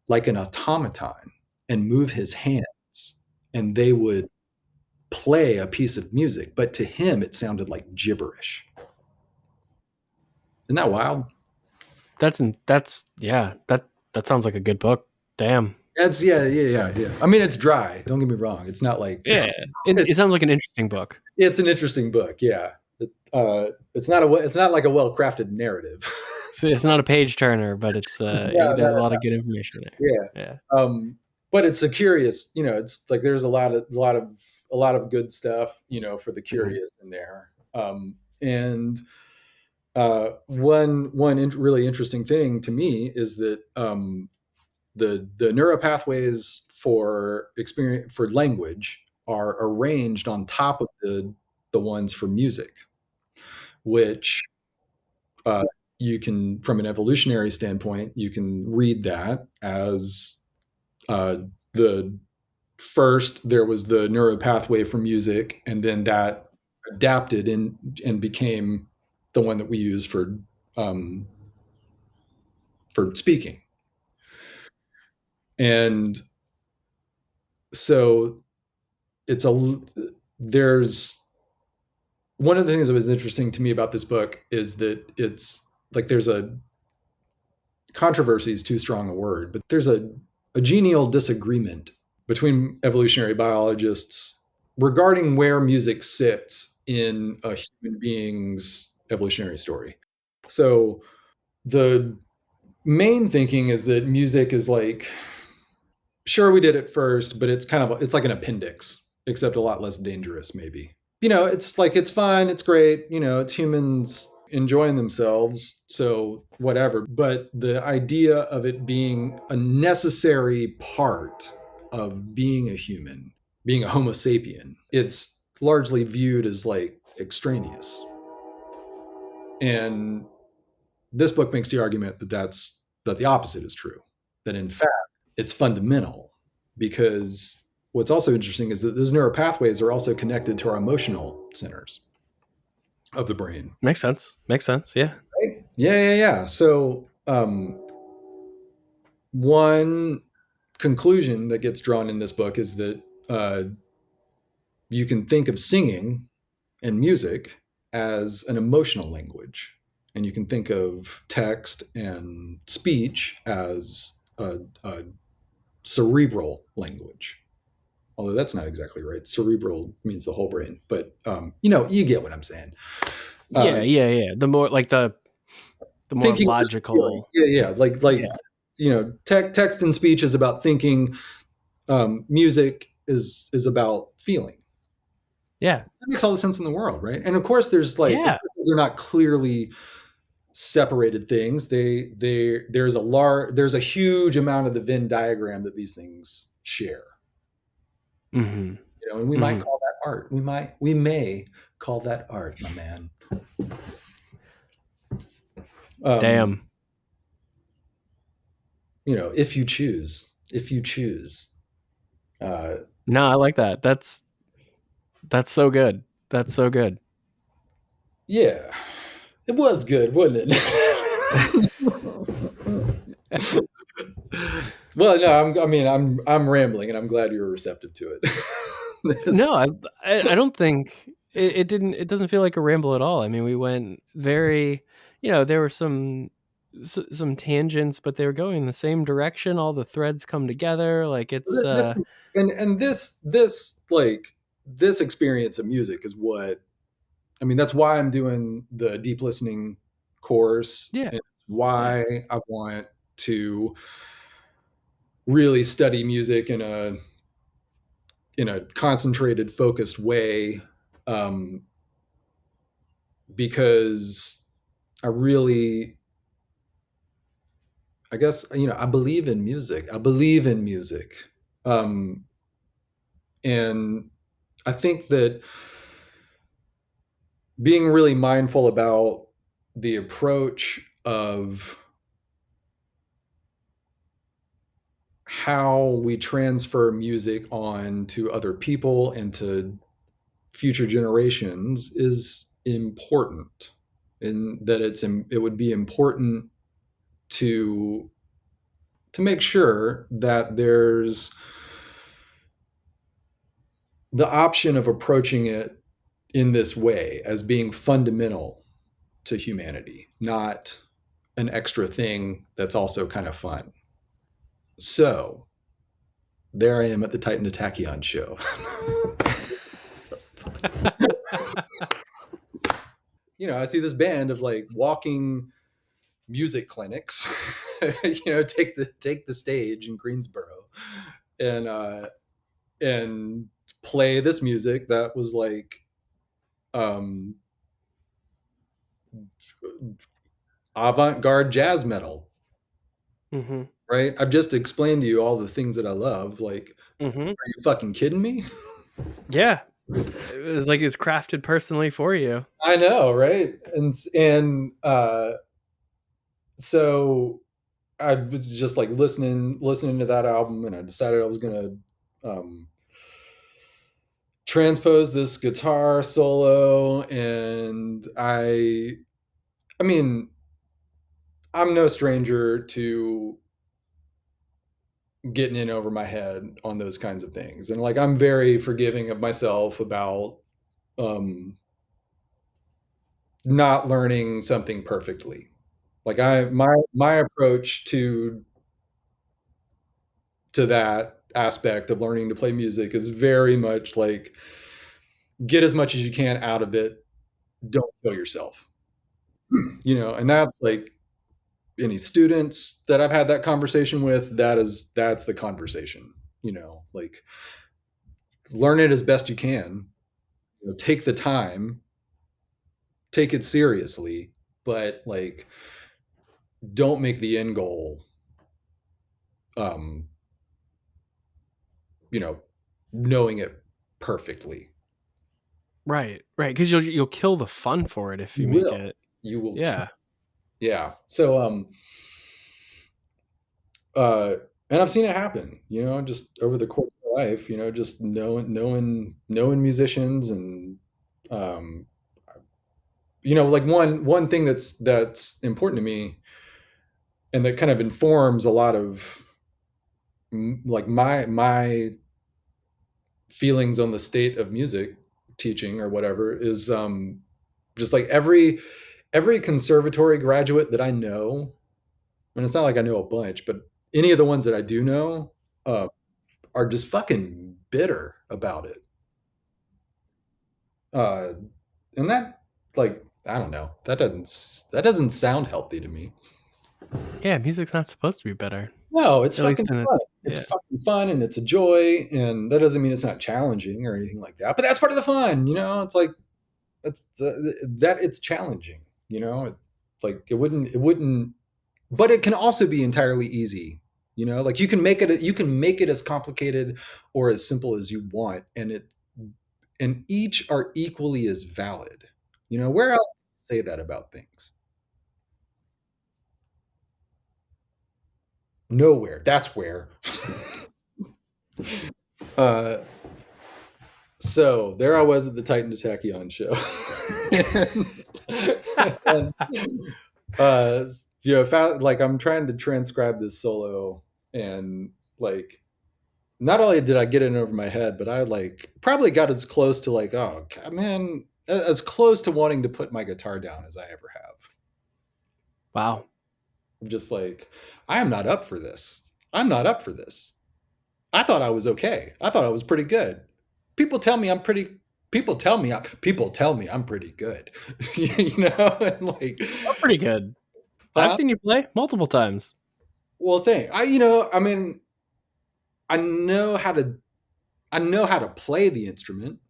like an automaton and move his hands, and they would play a piece of music. But to him, it sounded like gibberish. Isn't that wild? That's yeah, that sounds like a good book. Damn. That's yeah. I mean, it's dry. Don't get me wrong. It's not like Yeah. It sounds like an interesting book. it's an interesting book. Yeah, it's not like a well crafted narrative. So it's not a page turner, but No, there's a no, lot of good information there. yeah. Yeah. But it's a curious. It's like there's a lot of good stuff. For the Mhm. curious in there. And really interesting thing to me is that the neuropathways for experience for language are arranged on top of the ones for music, which you can, from an evolutionary standpoint, you can read that as the first there was the neuropathway for music, and then that adapted in and became the one that we use for speaking. And so it's a there's one of the things that was interesting to me about this book is that it's like there's a controversy is too strong a word, but there's a genial disagreement between evolutionary biologists regarding where music sits in a human being's evolutionary story. So the main thinking is that music is like, sure, we did it first, but it's like an appendix, except a lot less dangerous, maybe. It's like it's fun, it's great, it's humans enjoying themselves, so whatever. But the idea of it being a necessary part of being a human, being a Homo sapien, it's largely viewed as like extraneous. And this book makes the argument that the opposite is true, that in fact it's fundamental, because what's also interesting is that those neural pathways are also connected to our emotional centers of the brain. Makes sense. Yeah. Right? Yeah. So one conclusion that gets drawn in this book is that you can think of singing and music as an emotional language, and you can think of text and speech as a cerebral language. Although that's not exactly right. Cerebral means the whole brain, but you get what I'm saying. Yeah. The more like the more logical. Yeah. Text and speech is about thinking. Music is about feeling. Yeah. That makes all the sense in the world, right? And of course, they're not clearly separated things. There's a huge amount of the Venn diagram that these things share. Mm-hmm. And we might call that art. We may call that art, my man. Damn. If you choose. No, I like that. That's so good. That's so good. Yeah, it was good, wasn't it? Well, no, I'm rambling, and I'm glad you were receptive to it. No, I don't think it didn't. It doesn't feel like a ramble at all. I mean, we went very, there were some tangents, but they were going in the same direction. All the threads come together. Like it's and this experience of music is what, that's why I'm doing the deep listening course. Yeah. And it's why I want to really study music in a concentrated, focused way, because I believe in music. And I think that being really mindful about the approach of how we transfer music on to other people and to future generations is important, and that it would be important to make sure that there's the option of approaching it in this way as being fundamental to humanity, not an extra thing that's also kind of fun. So there I am at the Titan to Tachyon show. I see this band of like walking music clinics, take the stage in Greensboro and play this music that was like avant-garde jazz metal. Mm-hmm. Right? I've just explained to you all the things that I love. Like, Are you fucking kidding me? Yeah. It was like it's crafted personally for you. I know, right? And So I was just like listening to that album, and I decided I was gonna transpose this guitar solo, and I mean, I'm no stranger to getting in over my head on those kinds of things, and like I'm very forgiving of myself about um not learning something perfectly. Like my approach to that aspect of learning to play music is very much like get as much as you can out of it, don't kill yourself. And that's like any students that I've had that conversation with, that's the conversation. Like learn it as best you can. Take the time, take it seriously, but like don't make the end goal um you know knowing it perfectly. Right, right, because you'll kill the fun for it if you You make will. it. You will. Yeah. Yeah. So uh and I've seen it happen, just over the course of life, just knowing musicians, and um like one thing that's important to me, and that kind of informs a lot of like my feelings on the state of music teaching or whatever, is just like every conservatory graduate that I know, and it's not like I know a bunch, but any of the ones that I do know uh, are just fucking bitter about it. Uh, and that, like, I don't know, that doesn't sound healthy to me. Yeah, music's not supposed to be better, No, it's at least fucking in fun. its It's yeah. fucking fun, and it's a joy, and that doesn't mean it's not challenging or anything like that. But that's part of the fun, It's like that it's challenging, like it wouldn't, but it can also be entirely easy. Like you can make it as complicated or as simple as you want, and each are equally as valid. Where else do you say that about things? Nowhere. That's where. uh so there I was at the Titan to Tachyon show. and, uh like I'm trying to transcribe this solo, and like not only did I get it over my head, but I like probably got as close to like, oh man, as close to wanting to put my guitar down as I ever have. Wow. I'm just like, I am not up for this. I'm not up for this. I thought I was okay. I thought I was pretty good. People tell me I'm pretty. People tell me I'm pretty good. And like, You're pretty good. I've huh? seen you play multiple times. Well, I mean, I know how to. I know how to play the instrument.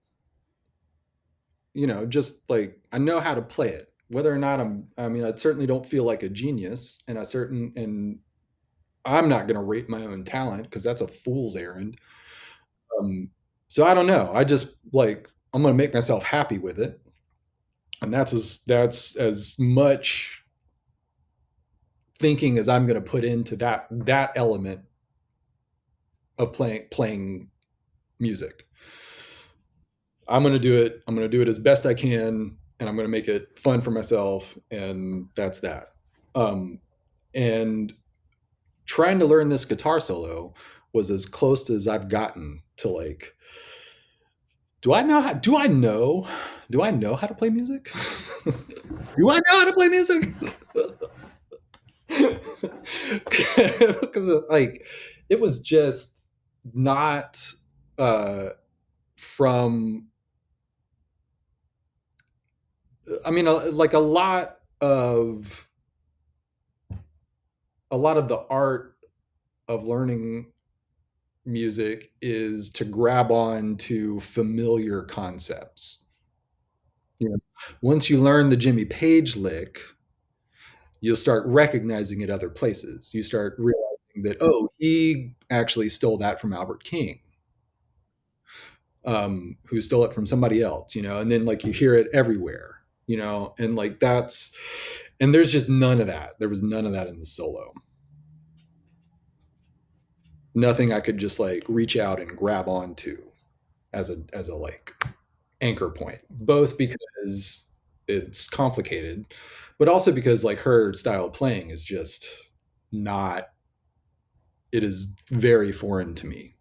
Just like I know how to play it. Whether or not I mean, I certainly don't feel like a genius, and I'm not going to rate my own talent because that's a fool's errand. Um, so I don't know. I just like I'm going to make myself happy with it, and that's as much thinking as I'm going to put into that element of playing music. I'm going to do it. I'm going to do it as best I can, and I'm going to make it fun for myself, and that's that. And trying to learn this guitar solo was as close as I've gotten to like, do I know how to play music? Do I know how to play music? Because like it was just not uh from I mean like a lot of the art of learning music is to grab on to familiar concepts. You know, once you learn the Jimmy Page lick, you'll start recognizing it other places. You start realizing that, oh, he actually stole that from Albert King, who stole it from somebody else, and then like you hear it everywhere, and like And there's just none of that. There was none of that in the solo. Nothing I could just like reach out and grab onto as a like anchor point. Both because it's complicated, but also because like her style of playing is just not. It is very foreign to me.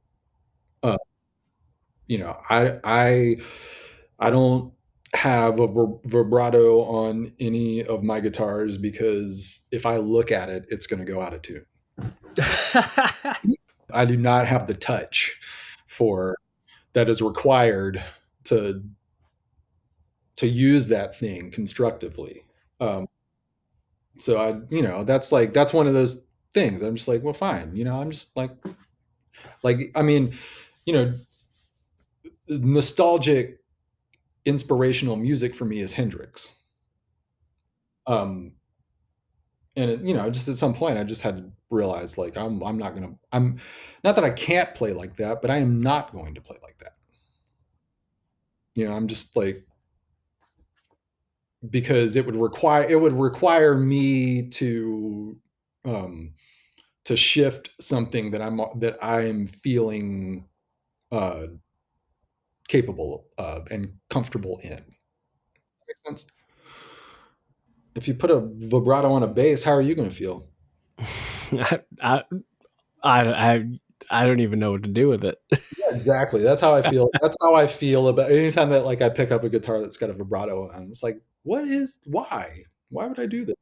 Uh, I don't have a vibrato on any of my guitars because if I look at it, it's going to go out of tune. I do not have the touch for that is required to to use that thing constructively. Um, so that's like that's one of those things. I'm just like, well, fine. I'm just like I mean, you know, nostalgic, inspirational music for me is Hendrix. Um, and just at some point, I just had to realize like I'm not that I can't play like that, but I am not going to play like that. I'm just like because it would require me um to shift something that I'm feeling uh capable of and comfortable in. Makes sense. If you put a vibrato on a bass, how are you going to feel? I, I, I, I don't even know what to do with it. Yeah, exactly. That's how I feel. That's how I feel about anytime that like I pick up a guitar that's got a vibrato on. It's like, why would I do this?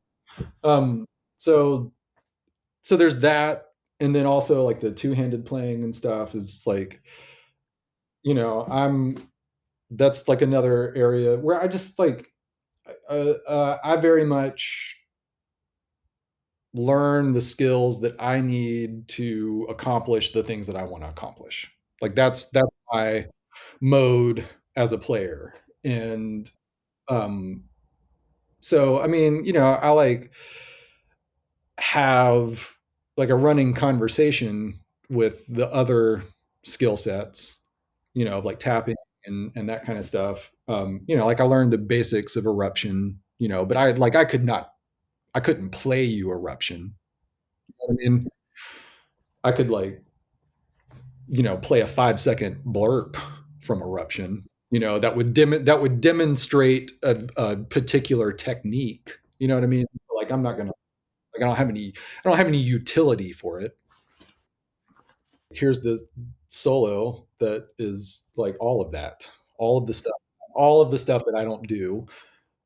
Um, so so there's that, and then also like the two-handed playing and stuff is like, I'm that's like another area where I just like I very much learn the skills that I need to accomplish the things that I want to accomplish. Like that's my mode as a player. And um so I mean, I like have like a running conversation with the other skill sets, like tapping and that kind of stuff. Like I learned the basics of eruption, but I couldn't play you eruption. I mean, I could like, play a 5-second blurb from eruption, that would demonstrate a particular technique. You know what I mean? Like I'm not gonna like I don't have any utility for it. Here's this solo that is like all of that, all of the stuff, all of the stuff that I don't do.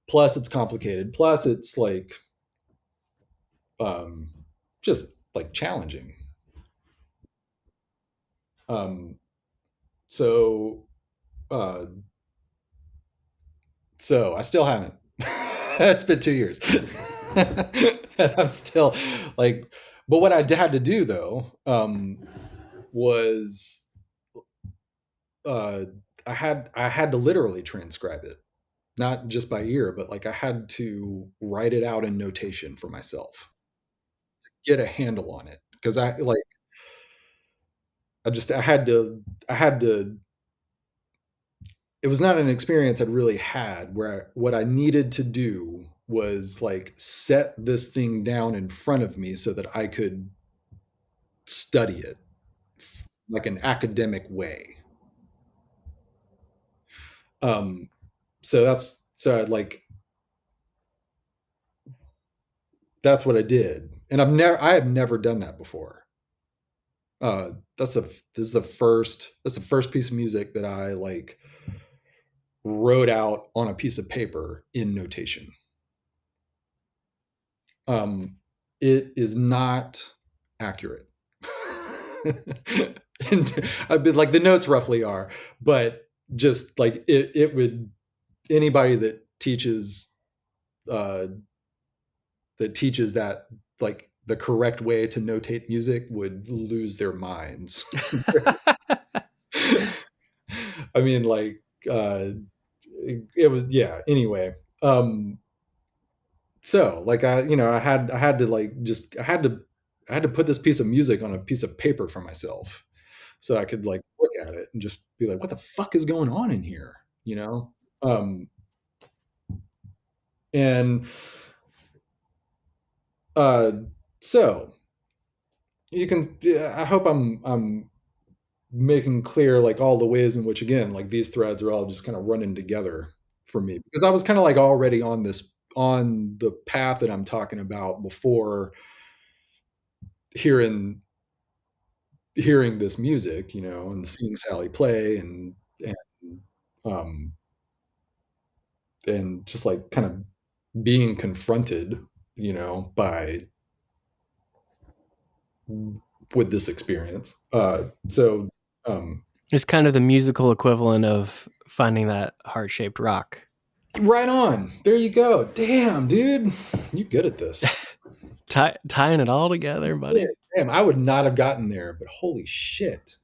Plus it's complicated. Plus it's like um just like challenging. Um so uh so I still haven't. It's been 2 years. And I'm still like, but what I had to do though, was uh I had to literally transcribe it, not just by ear, but like I had to write it out in notation for myself, get a handle on it. Because I had to it was not an experience I'd really had where what I needed to do was like set this thing down in front of me so that I could study it like an academic way. Um, so I like that's what I did, and I have never done that before. That's the first piece of music that I like wrote out on a piece of paper in notation. Um, it is not accurate. And I've been like the notes roughly are, but just like it would anybody uh, that teaches that like the correct way to notate music would lose their minds. I mean, like it was yeah. Anyway, um, so like I had to like just I had to put this piece of music on a piece of paper for myself so I could like look at it and just be like, what the fuck is going on in here? Um, and Uh, so you can. I hope I'm making clear like all the ways in which again like these threads are all just kind of running together for me because I was kind of like already on the path that I'm talking about before hearing hearing this music, you know, and seeing Sally play and um and just like kind of being confronted, you know, by with this experience. So It's kind of the musical equivalent of finding that heart-shaped rock. right on. There you go. Damn, dude, you're good at this. Tying it all together, buddy. Damn, I would not have gotten there, but holy shit,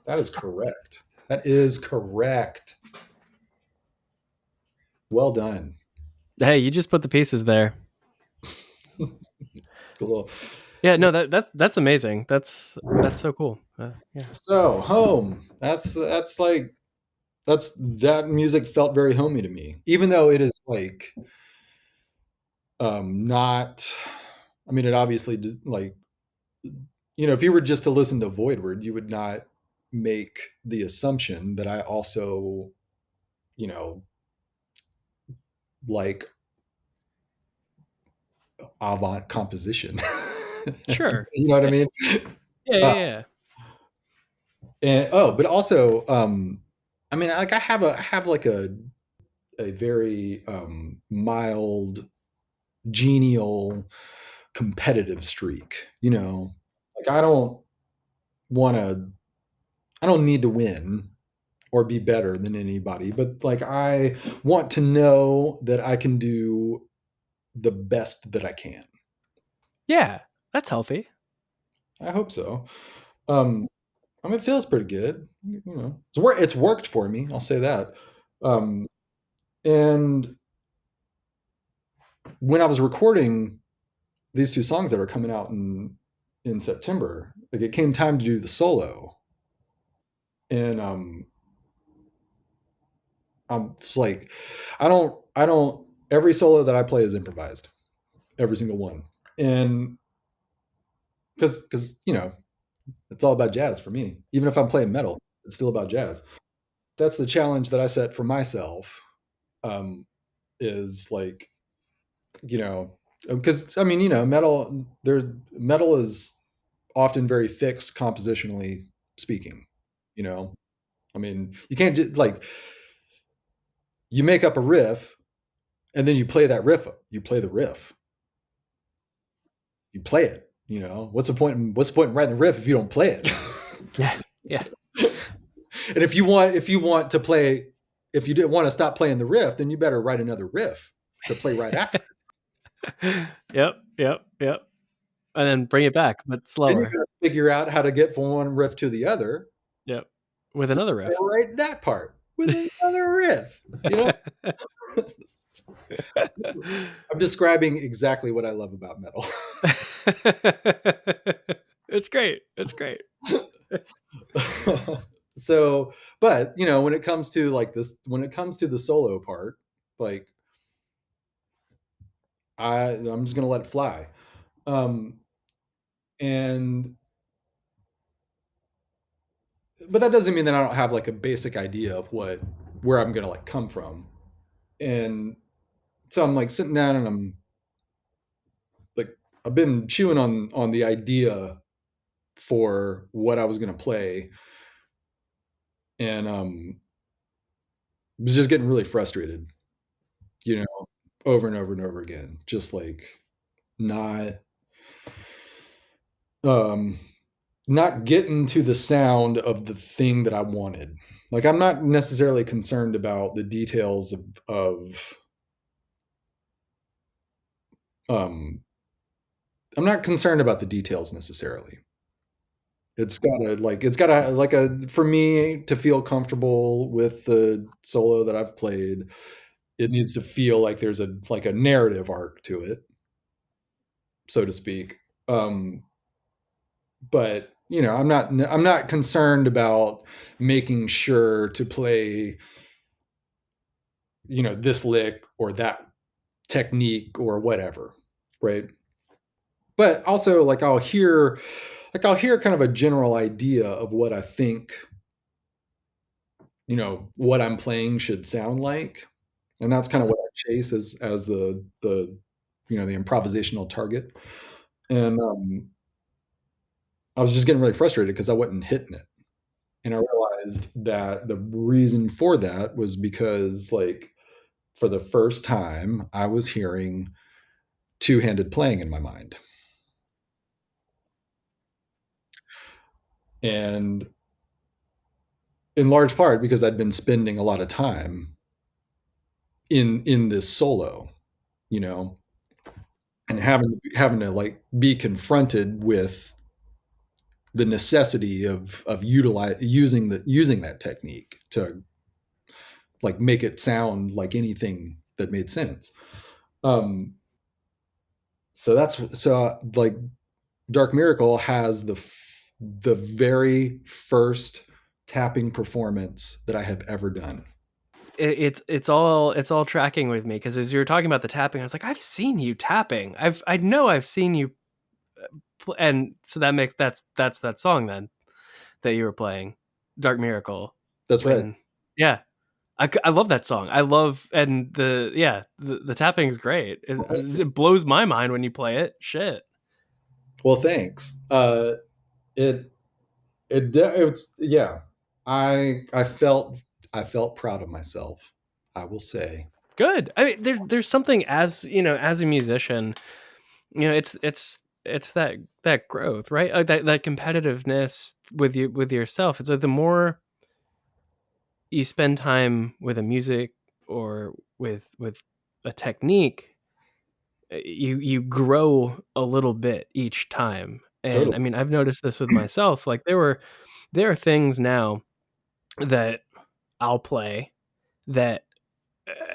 that is correct. That is correct. Well done. Hey, you just put the pieces there. Cool. Yeah, no, that's amazing. That's so cool. Yeah. So home. That's like that's that music felt very homey to me, even though it is like not. I mean, it obviously like you know, if you were just to listen to Voidward, you would not make the assumption that I also, you know, like avant composition. Sure. You know what I mean? Yeah, Uh, yeah, yeah. and oh, but also, I mean, like I have like a very mild, genial, competitive streak. You know, like want to, I don't need to win or be better than anybody, but like I want to know that I can do the best that I can. Yeah, that's healthy. I hope so. Um, I mean, it feels pretty good. You know, it's worked for me. I'll say that. Um, and when I was recording these two songs that are coming out in September, like it came time to do the solo, and I'm just like, I don't. Every solo that I play is improvised, every single one, and because you know it's all about jazz for me. Even if I'm playing metal, it's still about jazz. That's the challenge that I set for myself. Is like you know because I mean you know metal is often very fixed compositionally speaking. You know, I mean you can't just like you make up a riff and then you play that riff. You play the riff. You play it. You know what's the point in writing the riff if you don't play it? Yeah, yeah. And if you want to play, if you didn't want to stop playing the riff, then you better write another riff to play right after. Yep, yep, yep. And then bring it back, but Then you slower. got to figure out how to get from one riff to the other. Yep. With So another you riff. write that part with another riff. You know, I'm describing exactly what I love about metal. It's great. It's great. So, but you know, when it comes to like this, when it comes to the solo part, like I'm just gonna let it fly. Um, and but that doesn't mean that I don't have like a basic idea of what where I'm gonna like come from. And so I'm like sitting down and I'm like I've been chewing on the idea for what I was gonna play, and was just getting really frustrated, you know, over and over and over again, just like not um not getting to the sound of the thing that I wanted. Like I'm not necessarily concerned about the details of um I'm not concerned about the details necessarily. It's gotta like a for me to feel comfortable with the solo that I've played, it needs to feel like there's a like a narrative arc to it, so to speak. Um, but you know, I'm not concerned about making sure to play, you know, this lick or that technique or whatever, right? but also like I'll hear kind of a general idea of what I think, what I'm playing should sound like. And that's kind of what I chase as the improvisational target. And I was just getting really frustrated because I wasn't hitting it. And I realized that the reason for that was because, like, for the first time, I was hearing two-handed playing in my mind. And in large part because I'd been spending a lot of time in this solo, you know, and having to like be confronted with the necessity of using that technique to like make it sound like anything that made sense. Um, so like Dark Miracle has the very first tapping performance that I have ever done. It's all tracking with me because as you were talking about the tapping, I was like, I've seen you tapping. I know I've seen you, and so that's that song then that you were playing, Dark Miracle. That's right. When yeah, I love that song. I love and the tapping is great. It blows my mind when you play it. Shit. Well, thanks. It it's yeah. I felt proud of myself. I will say. Good. I mean, there's something as as a musician, it's that growth, right? Like that competitiveness with yourself. It's like the more you spend time with a music or with a technique, you grow a little bit each time. And Totally. I mean, I've noticed this with myself. Like there are things now that I'll play that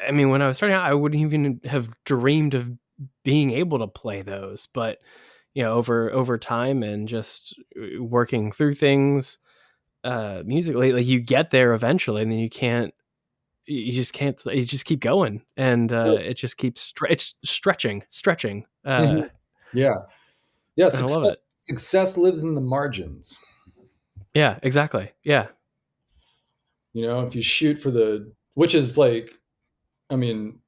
I mean, when I was starting out, I wouldn't even have dreamed of being able to play those. But over time and just working through things, musically, like you get there eventually, and then you just can't, you just keep going, and it just keeps it's stretching. Mhm. Yeah. Yeah. And I love it. Success lives in the margins. Yeah, exactly. Yeah. If you shoot for which is like, I mean,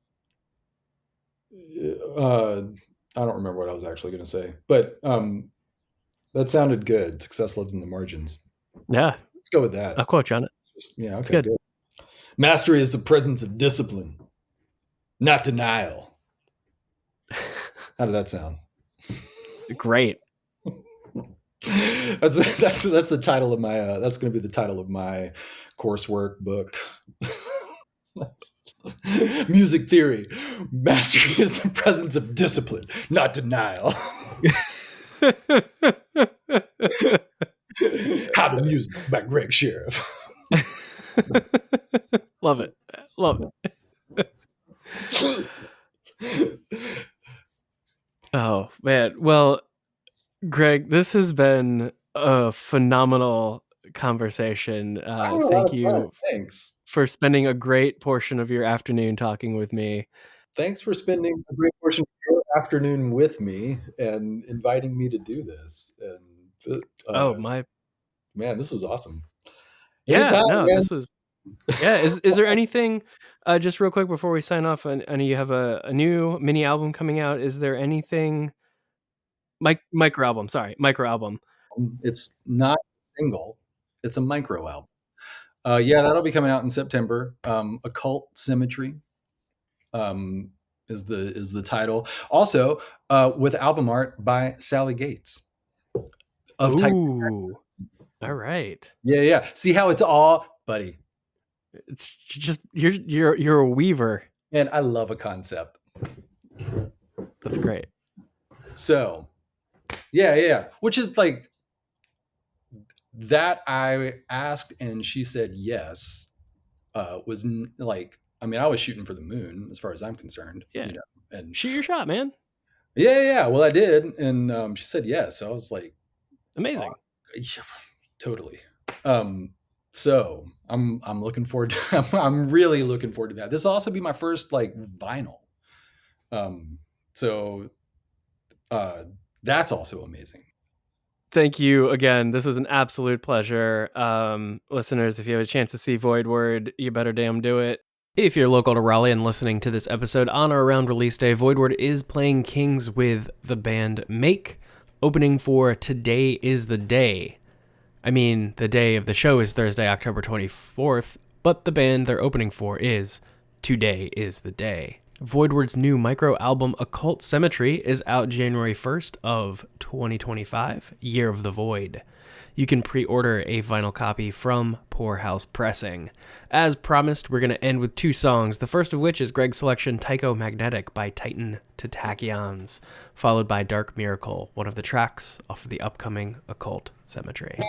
uh, I don't remember what I was actually going to say, but that sounded good. Success lives in the margins. Yeah. Let's go with that. I'll quote you on it. Yeah. It's Okay. good. Good. Mastery is the presence of discipline, not denial. How did that sound? Great. That's the title of my. That's going to be the title of my coursework book. Music theory. Mastery is the presence of discipline, not denial. How to Music by Greg Sheriff. Love it. Love it. Oh man. Well, Greg, this has been a phenomenal conversation. I had a lot Thank of fun. you Thanks. for spending a great portion of your afternoon talking with me. Thanks for spending a great portion of your afternoon with me and inviting me to do this. And Oh my, man, this was awesome. yeah, Anytime, no, man. this was yeah. Is there anything? Just real quick before we sign off, I know you have a new mini album coming out. Is there anything? Micro album. Sorry, micro album. It's not a single; it's a micro album. Yeah, that'll be coming out in September. Occult Symmetry um, is the title. Also, with album art by Sally Gates of Tycho. Ooh, all right. Yeah, yeah. See how it's all, buddy. It's just you're a weaver. And I love a concept. That's great. So, yeah, yeah. Which is like that I asked and she said yes. Like, I mean, I was shooting for the moon as far as I'm concerned, Yeah, and shoot your shot, man. yeah, yeah. Well, I did, and she said yes. So I was like, Amazing. yeah, totally. So I'm looking forward to. I'm really looking forward to that. This will also be my first like vinyl. So That's also amazing. Thank you again. This was an absolute pleasure. Listeners, if you have a chance to see Voidward, you better damn do it. If you're local to Raleigh and listening to this episode on or around release day, Voidward is playing Kings with the band Make, opening for Today is the Day. I mean, the day of the show is Thursday, October 24th, but the band they're opening for is Today is the Day. Voidward's new micro album Occult Cemetery is out January 1st of 2025, Year of the Void. You can pre-order a vinyl copy from Poorhouse Pressing. As promised, we're going to end with 2 songs, the first of which is Greg's selection Tycho Magnetic by Titan to Tachyons, followed by Dark Miracle, one of the tracks off of the upcoming Occult Cemetery.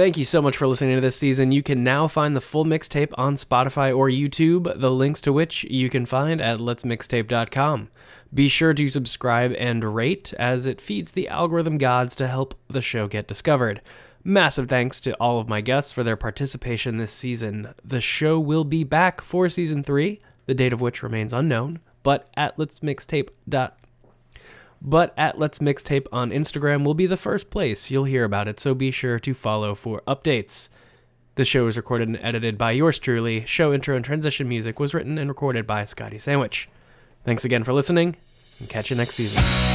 Thank you so much for listening to this season. You can now find the full mixtape on Spotify or YouTube, the links to which you can find at letsmixtape.com. Be sure to subscribe and rate, as it feeds the algorithm gods to help the show get discovered. Massive thanks to all of my guests for their participation this season. The show will be back for season 3, the date of which remains unknown, but at letsmixtape on Instagram will be the first place you'll hear about it, so be sure to follow for updates. The show was recorded and edited by yours truly. Show intro and transition music was written and recorded by Scotty Sandwich. Thanks again for listening, and catch you next season.